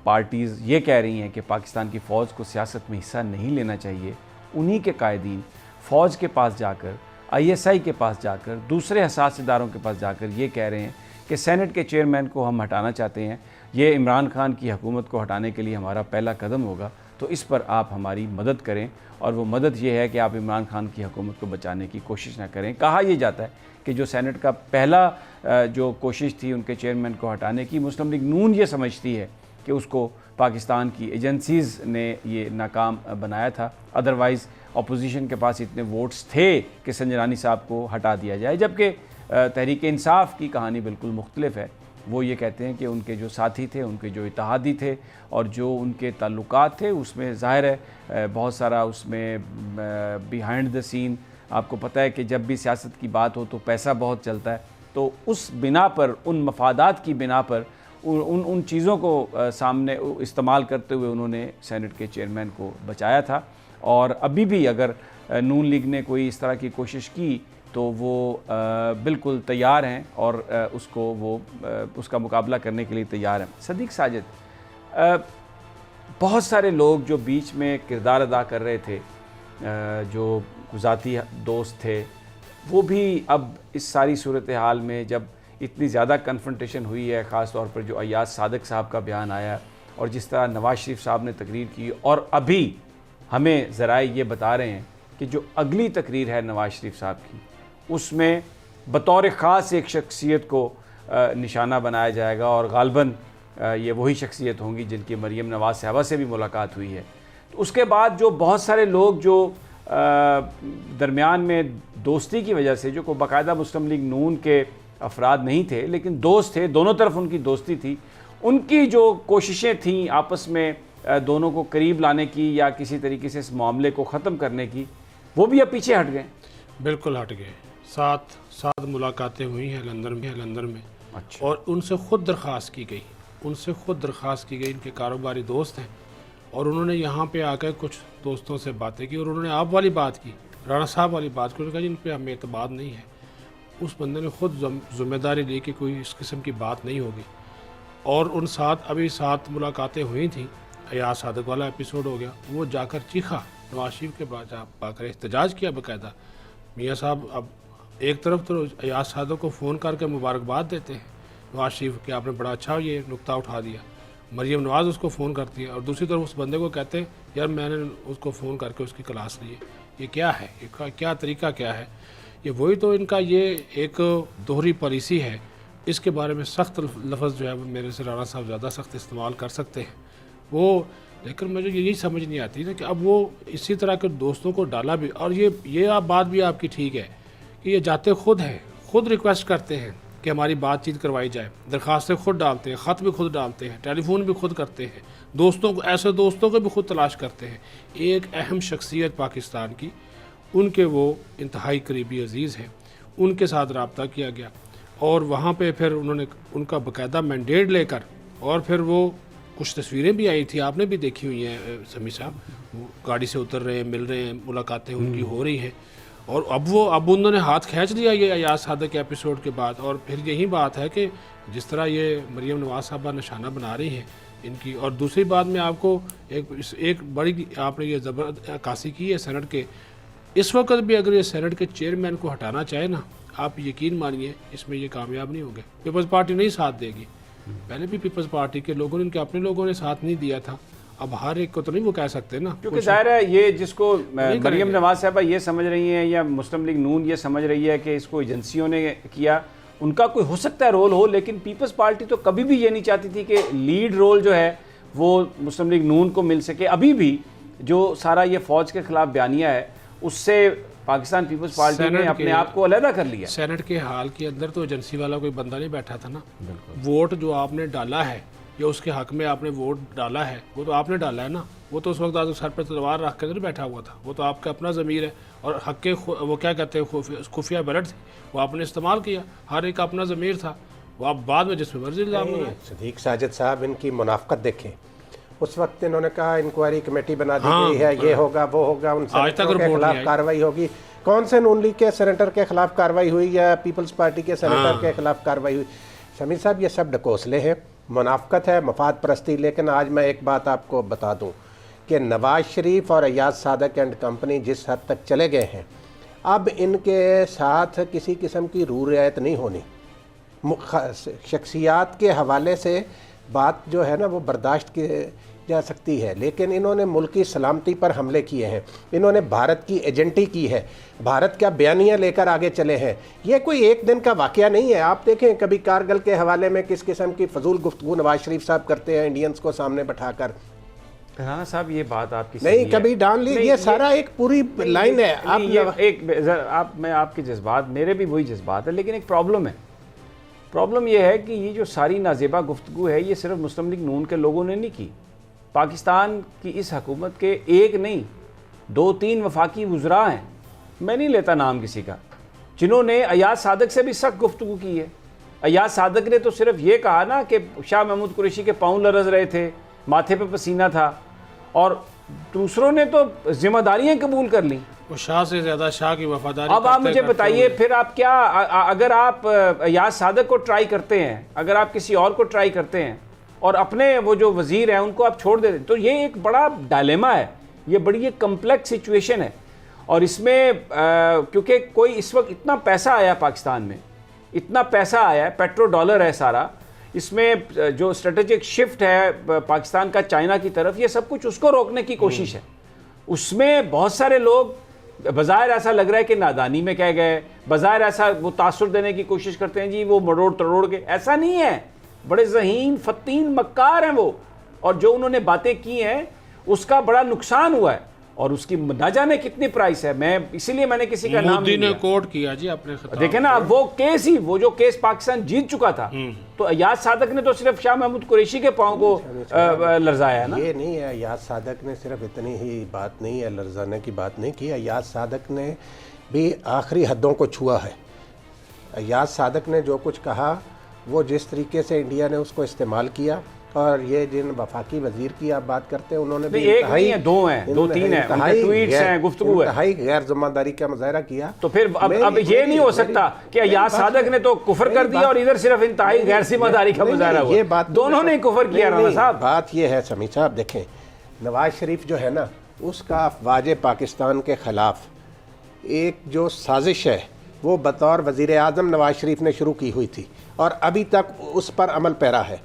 पार्टीज़ ये कह रही हैं कि पाकिस्तान की फ़ौज को सियासत में हिस्सा नहीं लेना चाहिए, उन्हीं के कायदीन फ़ौज के पास जाकर, ISI के पास जाकर, दूसरे हसास इदारों के पास जाकर ये कह रहे हैं कि सेनेट के चेयरमैन को हम हटाना चाहते हैं, ये इमरान खान की हुकूमत को हटाने के लिए हमारा पहला कदम होगा, तो इस पर आप हमारी मदद करें। और वो मदद ये है कि आप इमरान खान की हुकूमत को बचाने की कोशिश ना करें। कहा यह जाता है कि जो सेनेट का पहला जो कोशिश थी उनके चेयरमैन को हटाने की, मुस्लिम लीग नून ये समझती है कि उसको पाकिस्तान की एजेंसीज़ ने ये नाकाम बनाया था। अदरवाइज़ अपोजिशन के पास इतने वोट्स थे कि संजरानी साहब को हटा दिया जाए, जबकि तहरीक इंसाफ की कहानी बिल्कुल मुख्तलिफ है। वो ये कहते हैं कि उनके जो साथी थे, उनके जो इत्तेहादी थे और जो उनके ताल्लुकात थे, उसमें ज़ाहिर है बहुत सारा उसमें बिहाइंड द सीन, आपको पता है कि जब भी सियासत की बात हो तो पैसा बहुत चलता है, तो उस बिना पर, उन मफादात की बिना पर उन चीज़ों को सामने इस्तेमाल करते हुए उन्होंने सेनेट के चेयरमैन को बचाया था। और अभी भी अगर नून लीग ने कोई इस तरह की कोशिश की तो वो बिल्कुल तैयार हैं और उसका मुकाबला करने के लिए तैयार हैं। सदीक साजिद, बहुत सारे लोग जो बीच में किरदार अदा कर रहे थे, जो ज़ाती दोस्त थे, वो भी अब इस सारी सूरत हाल में जब इतनी ज़्यादा कन्फ्रंटेशन हुई है, ख़ास तौर पर जो अय्याज सादिक साहब का बयान आया और जिस तरह नवाज़ शरीफ साहब ने तकरीर की, और अभी हमें ज़राए ये बता रहे हैं कि जो अगली तकरीर है नवाज़ शरीफ साहब की, उसमें बतौर ख़ास एक शख्सियत को निशाना बनाया जाएगा और गालबन ये वही शख्सियत होंगी जिनकी मरीम नवाज़ साहबा से भी मुलाकात हुई है। तो उसके बाद जो बहुत सारे लोग जो दरमियान में दोस्ती की वजह से, जो को बाकायदा मुस्लिम लीग नून के अफराद नहीं थे लेकिन दोस्त थे, दोनों तरफ उनकी दोस्ती थी, उनकी जो कोशिशें थीं आपस में दोनों को करीब लाने की या किसी तरीके से इस मामले को ख़त्म करने की, वो भी अब पीछे हट गए। बिल्कुल हट गए। सात मुलाकातें हुई हैं लंदन में। अच्छा। और उनसे ख़ुद दरख्वास्त की गई, इनके कारोबारी दोस्त हैं, और उन्होंने यहाँ पे आकर कुछ दोस्तों से बातें की और उन्होंने आप वाली बात की, राणा साहब वाली बात की। उन्होंने कहा जिन पे हमें एतबार नहीं है। उस बंदे ने ख़ुद ज़िम्मेदारी ली कि कोई इस किस्म की बात नहीं होगी। और उन अभी सात मुलाकातें हुई थी, अय्याज सादिक वाला एपिसोड हो गया, वो जाकर चीखा नवाज शरीफ के बाद पाकर एहतजाज किया बाकायदा। मियाँ साहब अब एक तरफ तो अय्याज सादिक को फ़ोन करके मुबारकबाद देते हैं नवाज शरीफ कि आपने बड़ा अच्छा ये नुक्ता उठा दिया, मरीम नवाज़ उसको फ़ोन करती है, और दूसरी तरफ उस बंदे को कहते हैं यार मैंने उसको फ़ोन करके उसकी क्लास ली है। ये क्या है, ये क्या तरीका क्या है? ये वही तो इनका ये एक दोहरी पॉलिसी है। इसके बारे में सख्त लफ्ज़ जो है मेरे से राणा साहब ज़्यादा सख्त इस्तेमाल कर सकते हैं वो, लेकिन मुझे यही समझ नहीं आती ना कि अब वो इसी तरह के दोस्तों को डाला भी। और ये आप बात भी आपकी ठीक है कि ये जाते खुद हैं, खुद रिक्वेस्ट करते हैं कि हमारी बातचीत करवाई जाए, दरख्वास्तें खुद डालते हैं, ख़त भी खुद डालते हैं, टेलीफोन भी खुद करते हैं, दोस्तों को, ऐसे दोस्तों को भी खुद तलाश करते हैं। एक अहम शख्सियत पाकिस्तान की, उनके वो इंतहाई करीबी अजीज़ हैं, उनके साथ रब्ता किया गया और वहाँ पे फिर उन्होंने उनका बाकायदा मैंडेट लेकर, और फिर वो कुछ तस्वीरें भी आई थी, आपने भी देखी हुई हैं समी साहब, वो गाड़ी से उतर रहे हैं, मिल रहे हैं, मुलाकातें उनकी हो रही हैं। और अब उन्होंने हाथ खींच लिया ये अय्याज सादिक के एपिसोड के बाद। और फिर यही बात है कि जिस तरह ये मरीम नवाज़ साहबा निशाना बना रही हैं इनकी। और दूसरी बात में आपको एक बड़ी आपने ये ज़बरदस्त अक्कासी की है सेनेट के, इस वक्त भी अगर ये सेनेट के चेयरमैन को हटाना चाहे ना, आप यकीन मानिए इसमें ये कामयाब नहीं होंगे। पीपल्स पार्टी नहीं साथ देगी। पहले भी पीपल्स पार्टी के लोगों ने, इनके अपने लोगों ने साथ नहीं दिया था। अब हर एक को तो नहीं वो कह सकते ना, क्योंकि जाहिर है ये जिसको मरीम नवाज साहबा ये समझ रही हैं या मुस्लिम लीग नून ये समझ रही है कि इसको एजेंसियों ने किया, उनका कोई हो सकता है रोल हो, लेकिन पीपल्स पार्टी तो कभी भी ये नहीं चाहती थी कि लीड रोल जो है वो मुस्लिम लीग नून को मिल सके। अभी भी जो सारा ये फ़ौज के ख़िलाफ़ बयानिया है उससे पाकिस्तान पीपल्स पार्टी ने अपने आप को अलहदा कर लिया। सेनेट के हाल के अंदर तो एजेंसी वाला कोई बंदा नहीं बैठा था ना। वोट जो आपने डाला है या उसके हक में आपने वोट डाला है, वो तो आपने डाला है ना। वो तो उस वक्त आप सर पर तलवार रख कर नहीं बैठा हुआ था, वो तो आपका अपना ज़मीर है। और हक के वो क्या कहते हैं खुफिया बैलेट थी, वो आपने इस्तेमाल किया। हर एक अपना ज़मीर था, वो आप बाद में जिसमें मर्जी इल्ज़ाम बनाए। सदीक साजिद साहब इनकी मुनाफ़क़त देखें, उस वक्त इन्होंने कहा इंक्वायरी कमेटी बना दी गई है, ये होगा वो होगा, उन सेनेटरों के खिलाफ कार्रवाई होगी। कौन से नून लीग के सेनेटर के खिलाफ कार्रवाई हुई या पीपल्स पार्टी के सेनेटर के खिलाफ कार्रवाई हुई? समीर साहब ये सब ढकोसले हैं, मुनाफ़क़त है, मफाद परस्ती। लेकिन आज मैं एक बात आपको बता दूं कि नवाज शरीफ और अय्याज सादिक एंड कंपनी जिस हद तक चले गए हैं, अब इनके साथ किसी किस्म की रू रियायत नहीं होनी। शख्सियात के हवाले से बात जो है ना वो बर्दाश्त की जा सकती है, लेकिन इन्होंने मुल्क की सलामती पर हमले किए हैं, इन्होंने भारत की एजेंटी की है, भारत का बयानिया लेकर आगे चले हैं। ये कोई एक दिन का वाक़या नहीं है। आप देखें कभी कारगिल के हवाले में किस किस्म की फजूल गुफ्तगू नवाज शरीफ साहब करते हैं इंडियंस को सामने बैठाकर। राणा साहब ये बात आपकी नहीं सही है। कभी डाल ली, ये सारा एक पूरी लाइन है। आप मैं आपके जज्बात, मेरे भी वही जज्बात है, लेकिन एक प्रॉब्लम है। प्रॉब्लम ये है कि ये जो सारी नाजेबा गुफ्तगू है ये सिर्फ मुस्लिम लीग नून के लोगों ने नहीं की। पाकिस्तान की इस हुकूमत के एक नहीं 2-3 वफाकी वुज़रा हैं, मैं नहीं लेता नाम किसी का, जिन्होंने अयाज सादक से भी सख्त गुफ्तगू की है। अयाज सादक ने तो सिर्फ ये कहा ना कि शाह महमूद कुरैशी के पाँव लरज़ रहे थे, माथे पे पसीना था, और दूसरों ने तो जिम्मेदारियां कबूल कर ली। वो शाह से ज़्यादा शाह की वफादारी। अब आप मुझे बताइए फिर आप क्या, अगर आप अयाज सादक को ट्राई करते हैं, अगर आप किसी और को ट्राई करते हैं और अपने वो जो वज़ीर हैं उनको आप छोड़ देते, तो ये एक बड़ा डायलेमा है, ये बड़ी एक कम्प्लेक्स सिचुएशन है। और इसमें क्योंकि कोई इस वक्त इतना पैसा आया पाकिस्तान में, इतना पैसा आया है, पेट्रो डॉलर है सारा, इसमें जो स्ट्रेटेजिक शिफ्ट है पाकिस्तान का चाइना की तरफ, ये सब कुछ उसको रोकने की कोशिश है। उसमें बहुत सारे लोग बज़ाहिर ऐसा लग रहा है कि नादानी में कह गए, बज़ाहिर ऐसा वो तासुर देने की कोशिश करते हैं जी वो मरोड़ तरोड़ के, ऐसा नहीं है। बड़े ज़हीन फतीन मक्कार हैं वो, और जो उन्होंने बातें की हैं उसका बड़ा नुकसान हुआ है, और उसकी ना जाने कितनी प्राइस है। मैं इसीलिए मैंने किसी का नाम मोदी नहीं ने लिया। कोर्ट किया जी अपने खिताब। देखे ना, अब वो केस ही, वो जो केस पाकिस्तान जीत चुका था, तो अयाज सादक ने तो सिर्फ शाह महमूद कुरैशी के पाँव को लर्जाया ना। ये नहीं है, अयाज सादक ने सिर्फ इतनी ही बात नहीं है, लर्जाने की बात नहीं की। अयाज सादक ने भी आखिरी हदों को छुआ है। अयाज सादक ने जो कुछ कहा वो जिस तरीके से इंडिया ने उसको इस्तेमाल किया, और ये जिन वफाकी वजीर की आप बात करते हैं उन्होंने भी एक नहीं है, 2 हैं, 2-3 हैं, उनके ट्वीट्स हैं, गुफ्तगू है, इंतहाई गैर जिम्मेदारी का मुजाहरा किया। तो फिर अब ये नहीं हो सकता कि अयाज सादक ने तो कुफर कर दिया और इधर सिर्फ इंतहाई गैर जिम्मेदारी का मुजाहरा हुआ। ये बात दोनों ने कुफर किया राणा साहब। बात ये है समी साहब, देखें नवाज शरीफ जो है ना, उसका अफवाज पाकिस्तान के ख़िलाफ़ एक जो साजिश है वो बतौर वज़ीर आज़म नवाज शरीफ ने शुरू की हुई थी, और अभी तक उस पर अमल पैरा है।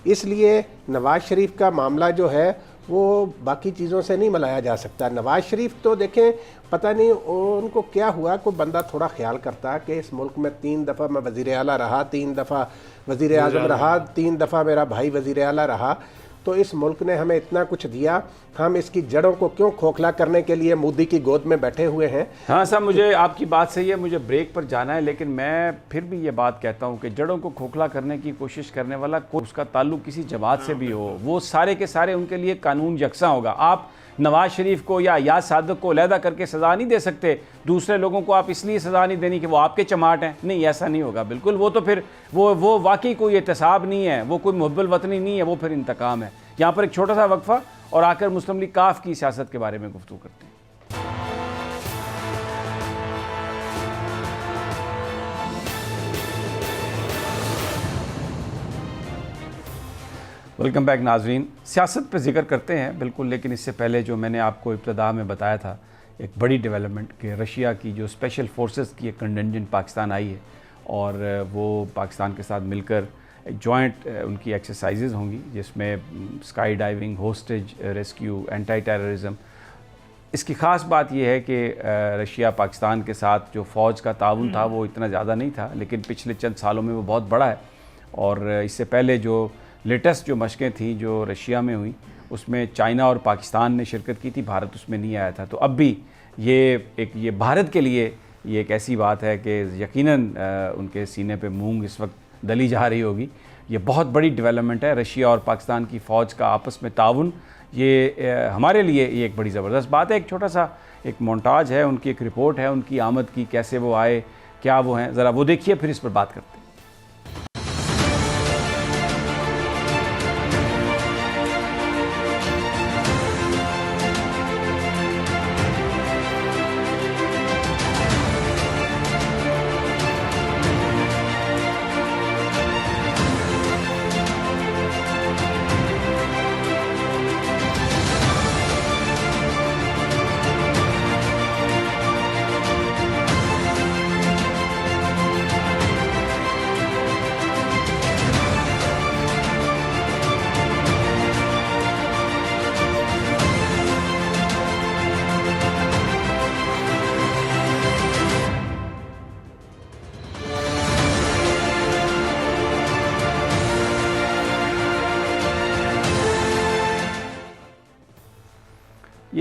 इसलिए नवाज शरीफ का मामला जो है वो बाकी चीज़ों से नहीं मिलाया जा सकता। नवाज शरीफ तो देखें, पता नहीं उनको क्या हुआ, कोई बंदा थोड़ा ख्याल करता कि इस मुल्क में 3 दफ़ा मैं वज़ीर आला रहा, 3 दफ़ा वज़ीर आज़म रहा, 3 दफ़ा मेरा भाई वज़ीर आला रहा, तो इस मुल्क ने हमें इतना कुछ दिया, हम इसकी जड़ों को क्यों खोखला करने के लिए मोदी की गोद में बैठे हुए हैं। हाँ साहब, मुझे आपकी बात सही है, मुझे ब्रेक पर जाना है, लेकिन मैं फिर भी ये बात कहता हूँ कि जड़ों को खोखला करने की कोशिश करने वाला कोई, उसका ताल्लुक किसी जमात से भी हो, वो सारे के सारे उनके लिए कानून यकसा होगा। आप नवाज शरीफ को या अयाज सादक को अलहदा करके सज़ा नहीं दे सकते, दूसरे लोगों को आप इसलिए सज़ा नहीं देनी कि वो आपके चमाट हैं, नहीं ऐसा नहीं होगा बिल्कुल। वो तो फिर वो वाकई कोई एहतसाब नहीं है, वो कोई मुहब्बल वतनी नहीं है, वो फिर इंतकाम है। यहाँ पर एक छोटा सा वक्फा और आकर मुस्लिम लीग काफ की सियासत के बारे में गुफ्तगू करते हैं। वेलकम बैक नाजरीन। सियासत पे जिक्र करते हैं बिल्कुल, लेकिन इससे पहले जो मैंने आपको इब्तदा में बताया था, एक बड़ी डेवलपमेंट कि रशिया की जो स्पेशल फोर्सेस की एक कंटिंजेंट पाकिस्तान आई है, और वो पाकिस्तान के साथ मिलकर एक जॉइंट उनकी एक्सरसाइजेज होंगी, जिसमें skydiving, hostage rescue, anti terrorism. इसकी ख़ास बात यह है कि रशिया पाकिस्तान के साथ जो फ़ौज का ताउन था वो इतना ज़्यादा नहीं था, लेकिन पिछले चंद सालों में वो बहुत बड़ा है। और इससे पहले जो लेटेस्ट जो मशक़ें थी जो रशिया में हुई, उसमें चाइना और पाकिस्तान ने शिरकत की थी, भारत उसमें नहीं आया था। तो अब भी ये भारत के लिए ये एक ऐसी बात है कि यकीनन उनके सीने पे मूंग इस वक्त दली जा रही होगी। ये बहुत बड़ी डेवलपमेंट है, रशिया और पाकिस्तान की फ़ौज का आपस में ताउन, ये हमारे लिए ये एक बड़ी ज़बरदस्त बात है। एक छोटा सा एक मोन्टाज है, उनकी एक रिपोर्ट है उनकी आमद की, कैसे वो आए, क्या वो हैं, ज़रा वो देखिए, फिर इस पर बात करते हैं।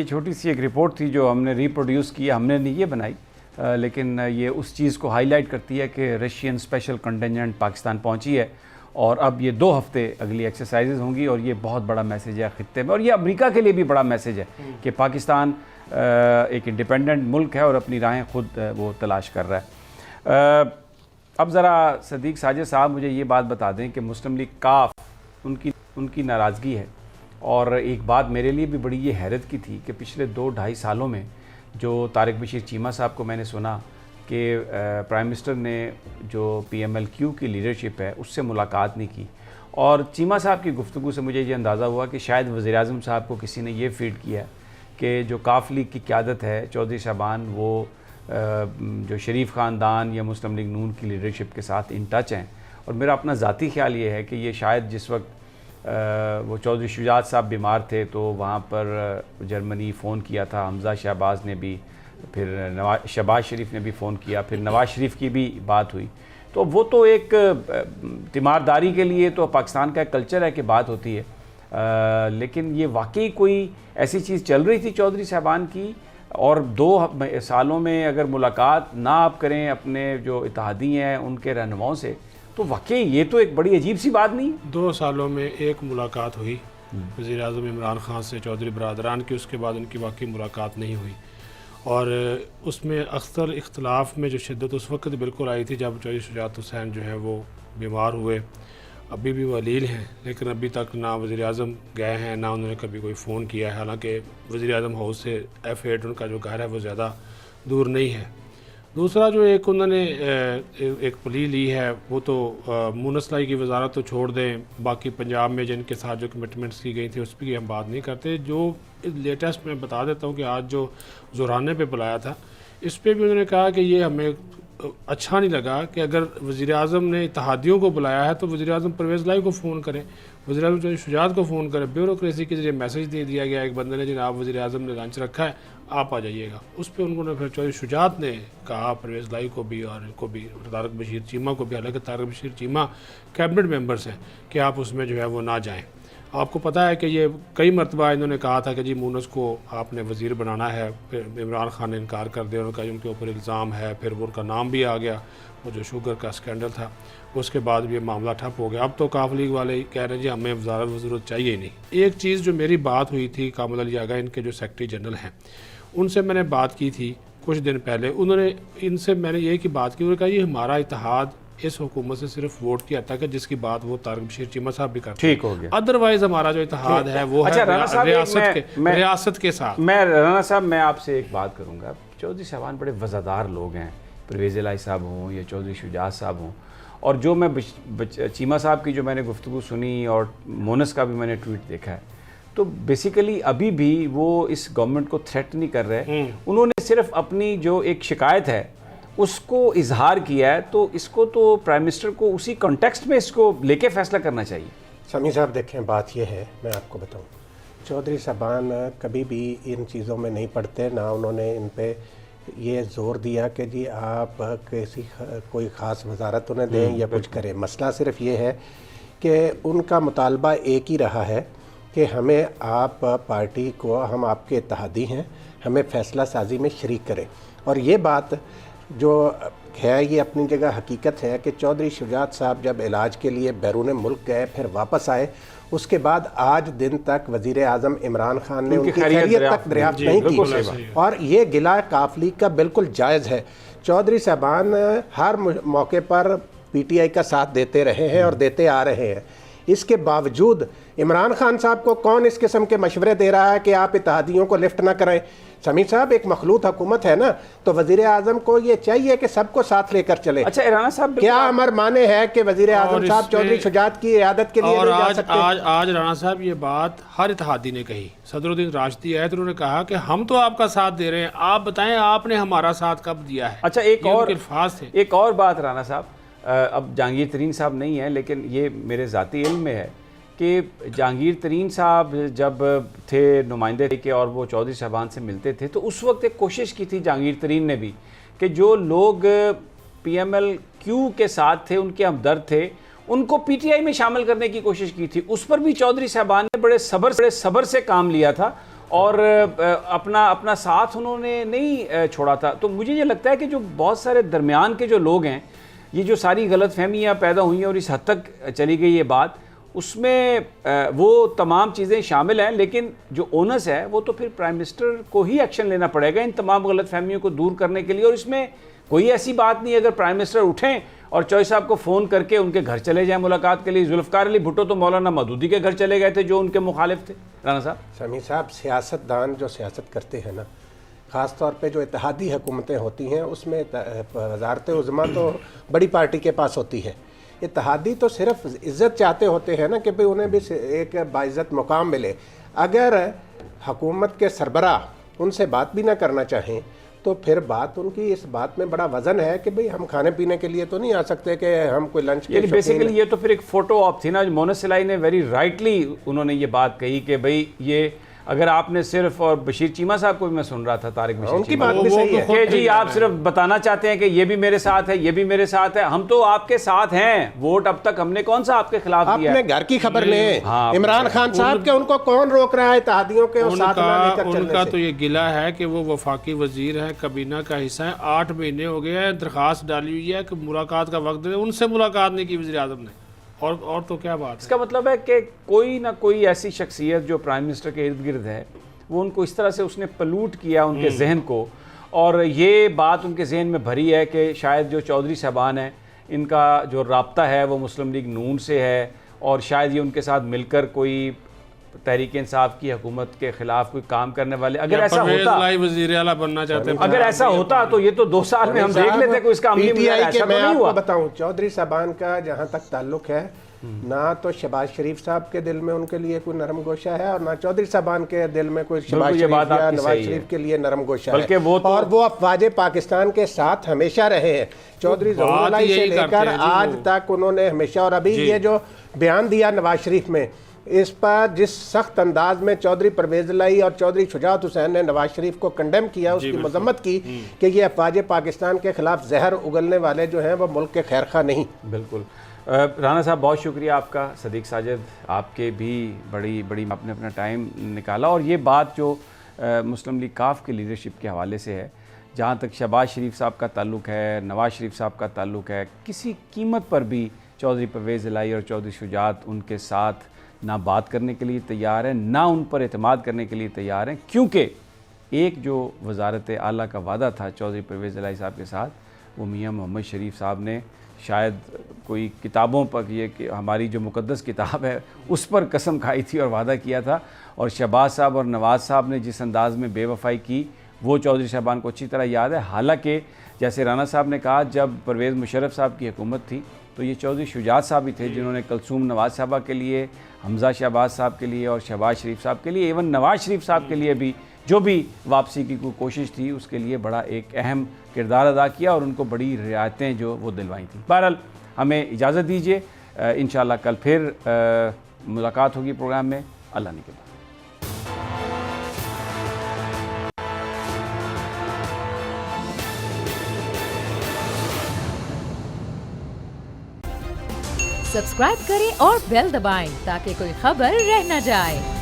ये छोटी सी एक रिपोर्ट थी जो हमने रिप्रोड्यूस की, हमने नहीं ये बनाई, लेकिन ये उस चीज़ को हाईलाइट करती है कि रशियन स्पेशल कंटिंजेंट पाकिस्तान पहुंची है और अब ये 2 हफ्ते अगली एक्सरसाइजेज होंगी और ये बहुत बड़ा मैसेज है ख़ित्ते में, और ये अमेरिका के लिए भी बड़ा मैसेज है कि पाकिस्तान एक इंडिपेंडेंट मुल्क है और अपनी राहें खुद वो तलाश कर रहा है। अब ज़रा सदीक साजिद साहब मुझे ये बात बता दें कि मुस्लिम लीग काफ उनकी नाराज़गी है, और एक बात मेरे लिए भी बड़ी ये हैरत की थी कि पिछले 2-2.5 सालों में जो तारिक बशीर चीमा साहब को मैंने सुना कि प्राइम मिनिस्टर ने जो PMLQ की लीडरशिप है उससे मुलाकात नहीं की, और चीमा साहब की गुफ्तगू से मुझे ये अंदाज़ा हुआ कि शायद वज़ीर-ए-आज़म साहब को किसी ने ये फीड किया कि जो काफ लीग की क़यादत है चौधरी शाबान, वो जो शरीफ ख़ानदान या मुस्लिम लीग नून की लीडरशिप के साथ इन टच हैं। और मेरा अपना ज़ाती ख्याल ये है कि ये शायद जिस वक्त वो चौधरी शुजात साहब बीमार थे तो वहाँ पर जर्मनी फ़ोन किया था, हमज़ा शहबाज ने भी, फिर शहबाज शरीफ ने भी फ़ोन किया, फिर नवाज़ शरीफ की भी बात हुई, तो वो तो एक तीमारदारी के लिए तो पाकिस्तान का एक कल्चर है कि बात होती है, लेकिन ये वाकई कोई ऐसी चीज़ चल रही थी चौधरी साहबान की, और 2 सालों में अगर मुलाकात ना आप करें अपने जो इत्तेहादी हैं उनके रहनुमाओं से, तो वाकई ये तो एक बड़ी अजीब सी बात नहीं। 2 सालों में एक मुलाकात हुई वज़ीर-ए-आज़म इमरान ख़ान से चौधरी बरादरान की, उसके बाद उनकी वाकई मुलाकात नहीं हुई, और उसमें अक्सर इख्तलाफ में जो शिद्दत उस वक्त बिल्कुल आई थी जब चौधरी शुजात हुसैन जो है वो बीमार हुए। अभी भी वो अलील हैं, लेकिन अभी तक ना वज़ीर-ए-आज़म गए हैं ना उन्होंने कभी कोई फ़ोन किया है, हालांकि वज़ीर-ए-आज़म हाउस से F8 उनका जो घर है वो ज़्यादा दूर नहीं है। दूसरा जो एक उन्होंने एक प्ली ली है वो तो मुनसलाई की वजारत तो छोड़ दें, बाकी पंजाब में जिनके साथ जो कमिटमेंट्स की गई थी उस पर हम बात नहीं करते। जो लेटेस्ट मैं बता देता हूँ कि आज जो ज़ोराने पे बुलाया था इस पर भी उन्होंने कहा कि ये हमें अच्छा नहीं लगा कि अगर वज़ीर-ए-आज़म ने इत्तेहादियों को बुलाया है तो वज़ीर-ए-आज़म परवेज़ लाई को फ़ोन करें, वज़ीर-ए-आज़म चौधरी शुजात को फ़ोन करें। ब्यूरोक्रेसी के जरिए मैसेज दे दिया गया एक बंदे ने, जनाब वज़ीर-ए-आज़म ने लंच रखा है आप आ जाइएगा। उस पर उन्होंने फिर चौधरी शुजात ने कहा परवेज़ लाई को भी और इनको भी, तारिक बशीर चीमा को भी, हालांकि तारिक बशीर चीमा कैबिनेट मेंबर्स हैं, कि आप उसमें जो है वो ना जाएँ। आपको पता है कि ये कई मरतबा इन्होंने कहा था कि जी मूनस को आपने वज़ीर बनाना है, फिर इमरान खान ने इनकार कर दिया, उनका उनके ऊपर इल्ज़ाम है, फिर वो उनका नाम भी आ गया, वो जो शुगर का स्कैंडल था, उसके बाद भी ये मामला ठप हो गया। अब तो काफ लीग वाले कह रहे हैं जी हमें वज़ारत ज़रूरत चाहिए ही नहीं। एक चीज़ जो मेरी बात हुई थी कामिल अली आगा, इनके जो सेक्रेटरी जनरल हैं, उनसे मैंने बात की थी कुछ दिन पहले, उन्होंने इनसे मैंने ये की बात की, उन्होंने कहा ये हमारा इत्तेहाद इस हुकूमत से सिर्फ वोट की हद तक है, जिसकी बात वो तारिक बशीर चीमा साहब भी करते हैं। ठीक हो गया। अदरवाइज हमारा जो इत्तेहाद है वो है रियासत के साथ। मैं राना साहब मैं आपसे एक बात करूँगा, चौधरी साहबान बड़े वज़ादार लोग हैं, परवेज़ लाई साहब हों या चौधरी शुजात साहब हों, और जो मैं चीमा साहब की जो मैंने गुफ्तगू सुनी और मोनस का भी मैंने ट्वीट देखा है, तो बेसिकली अभी भी वो इस गवर्नमेंट को थ्रेट नहीं कर रहे, उन्होंने सिर्फ अपनी जो एक शिकायत है उसको इजहार किया है, तो इसको तो प्राइम मिनिस्टर को उसी कॉन्टेक्स्ट में इसको लेके फैसला करना चाहिए। समी साहब देखें, बात यह है, मैं आपको बताऊं, चौधरी साहबान कभी भी इन चीज़ों में नहीं पड़ते, ना उन्होंने इन पे ये ज़ोर दिया कि जी आप किसी कोई ख़ास वजारत उन्हें दें या कुछ करें। मसला सिर्फ ये है कि उनका मुतालबा एक ही रहा है कि हमें आप पार्टी को, हम आपके इत्तेहादी हैं, हमें फ़ैसला साजी में शरीक करें। और ये बात जो है ये अपनी जगह हकीकत है कि चौधरी शुजात साहब जब इलाज के लिए बैरून मुल्क गए फिर वापस आए, उसके बाद आज दिन तक वज़ीर-ए-आज़म इमरान खान ने उनकी खैरियत तक दरियाफ्त नहीं की, और ये गिला काफ लीग का बिल्कुल जायज़ है। चौधरी साहबान हर मौके पर PTI का साथ देते रहे हैं और देते आ रहे हैं, इसके बावजूद इमरान खान साहब को कौन इस किस्म के मशवरे दे रहा है कि आप इत्तेहादियों को लिफ्ट ना करें। समीर साहब, एक मखलूत हुकूमत है ना, तो वज़ीर-ए-आज़म को ये चाहिए कि सबको साथ लेकर चले। अच्छा राना साहब, क्या अमर माने है कि वज़ीर-ए-आज़म साहब चौधरी शुजात की इयादत के लिए नहीं जा सकते? आज राना साहब ये बात हर इत्तेहादी ने कही, सदरुद्दीन राशिदी आए तो उन्होंने कहा कि हम तो आपका साथ दे रहे हैं, आप बताएं आपने हमारा साथ कब दिया है। अच्छा एक और बात राना साहब, अब जहांगीर तरीन साहब नहीं है, लेकिन ये मेरे ज़ाती इल्म में है कि जहांगीर तरीन साहब जब थे नुमाइंदे के और वो चौधरी साहबान से मिलते थे, तो उस वक्त एक कोशिश की थी जहांगीर तरीन ने भी कि जो लोग PMLQ के साथ थे, उनके हमदर्द थे, उनको PTI में शामिल करने की कोशिश की थी। उस पर भी चौधरी साहबान ने बड़े सब्र से काम लिया था और अपना साथ उन्होंने नहीं छोड़ा था। तो मुझे ये लगता है कि जो बहुत सारे दरमियान के जो लोग हैं, ये जो सारी गलतफहमियाँ पैदा हुई हैं और इस हद तक चली गई ये बात, उसमें वो तमाम चीज़ें शामिल हैं, लेकिन जो ओनस है वो तो फिर प्राइम मिनिस्टर को ही एक्शन लेना पड़ेगा इन तमाम गलतफहमियों को दूर करने के लिए। और इसमें कोई ऐसी बात नहीं, अगर प्राइम मिनिस्टर उठें और चौधरी साहब को फ़ोन करके उनके घर चले जाएं मुलाकात के लिए। जुल्फ़िकार अली भुट्टो तो मौलाना मदूदी के घर चले गए थे जो उनके मुखालिफ थे। राना साहब, समी साहब, सियासतदान जो सियासत करते हैं ना, ख़ास तौर पे जो इत्तेहादी हुकूमतें होती हैं, उसमें वज़ारत उज़्मा तो बड़ी पार्टी के पास होती है। इत्तेहादी तो सिर्फ इज़्ज़त चाहते होते हैं ना कि भाई उन्हें भी एक बाइज़्ज़त मुकाम मिले। अगर हुकूमत के सरबराह उनसे बात भी ना करना चाहें तो फिर बात उनकी इस बात में बड़ा वजन है कि भाई हम खाने पीने के लिए तो नहीं आ सकते कि हम कोई लंच के बेसिकली ये तो फिर एक फ़ोटो ऑप थी ना। मोहम्मद सिलाई ने वेरी राइटली उन्होंने ये बात कही कि भाई ये अगर आपने सिर्फ, और बशीर चीमा साहब को भी मैं सुन रहा था, तारिक बशीर उनकी चीमा, बात भी सही है कि जी आप सिर्फ बताना चाहते हैं कि ये भी मेरे साथ है, ये भी मेरे साथ है। हम तो आपके साथ हैं, वोट अब तक हमने कौन सा आपके खिलाफ दिया? अपने घर की खबर लें। हाँ, इमरान खान साहब के उनको कौन रोक रहा है इत्तेहादियों के और साथ ना लेकर चलने उनका से? तो ये गिला है कि वो वफाकी वजीर है, काबीना का हिस्सा है। 8 महीने हो गए हैं, दरख्वास्त डाली हुई है कि मुलाकात का वक्त दे, उनसे मुलाकात नहीं की वज़ीर आज़म ने। और तो क्या बात है? इसका मतलब है कि कोई ना कोई ऐसी शख्सियत जो प्राइम मिनिस्टर के इर्द गिर्द है, वो उनको इस तरह से उसने पलूट किया उनके जहन को, और ये बात उनके जहन में भरी है कि शायद जो चौधरी साहबान हैं, इनका जो राब्ता है वो मुस्लिम लीग नून से है, और शायद ये उनके साथ मिलकर कोई तहरीक इंसाफ की हुकूमत के खिलाफ कोई काम करने वाले, अगर ऐसा होता, वज़ीर आला बनना चाहते हैं, अगर ऐसा होता तो ये तो 2 साल में हम देख लेते कोई इसका अमली मुजाहिरा, ऐसा तो मैं नहीं आपको हुआ। बताऊं, चौधरी साहबान का जहां तक ताल्लुक है, ना तो शहबाज शरीफ साहब के दिल में उनके लिए कोई नरम गोशा है, और ना चौधरी साहबान के दिल में कोई शहबाज शरीफ या नवाज शरीफ के लिए नरम गोशा है। बल्कि वो और वो अफवाज पाकिस्तान के साथ हमेशा रहे हैं, चौधरी ज़फ़रुल्लाह से लेकर आज तक उन्होंने हमेशा। और अभी ये जो बयान दिया नवाज शरीफ में, इस पर जिस सख्त अंदाज में चौधरी परवेज़ लाई और चौधरी शुजात हुसैन ने नवाज शरीफ को कंडेम किया, उसकी मजम्मत की कि ये अफवाज पाकिस्तान के खिलाफ जहर उगलने वाले जो हैं वो मुल्क के खैर खा नहीं। बिल्कुल। राना साहब, बहुत शुक्रिया आपका। सदीक साजिद, आपके भी बड़ी आपने अपना टाइम निकाला, और ये बात जो मुस्लिम लीग काफ की लीडरशिप के हवाले से है, जहाँ तक शहबाज शरीफ साहब का ताल्लुक है, नवाज शरीफ साहब का ताल्लुक है, किसी कीमत पर भी चौधरी परवेज़ इलाही और चौधरी शुजात उनके साथ ना बात करने के लिए तैयार हैं, ना उन पर एतमाद करने के लिए तैयार हैं, क्योंकि एक जो वज़ारत आला का वादा था चौधरी परवेज़ इलाही साहब के साथ, वो मियाँ मोहम्मद शरीफ साहब ने शायद कोई किताबों पर, ये कि हमारी जो मुक़द्दस किताब है उस पर कसम खाई थी और वादा किया था, और शहबाज साहब और नवाज़ साहब ने जिस अंदाज़ में बेवफ़ाई की वो चौधरी साहबान को अच्छी तरह याद है। हालांकि जैसे राना साहब ने कहा, जब परवेज़ मुशर्रफ साहब की हुकूमत थी तो ये चौधरी शुजात साहब ही थे जिन्होंने कलसूम नवाज़ साहबा के लिए, हमज़ा शहबाज साहब के लिए और शहबाज शरीफ साहब के लिए, इवन नवाज़ शरीफ साहब के लिए भी जो भी वापसी की कोई कोशिश थी उसके लिए बड़ा एक अहम किरदार अदा किया और उनको बड़ी रियायतें जो वो दिलवाई थी। बहरहाल हमें इजाज़त दीजिए, इंशाअल्लाह कल फिर मुलाकात होगी प्रोग्राम में। अल्लाह ने के बाद। सब्सक्राइब करें और बेल दबाएं ताकि कोई खबर रह न जाए।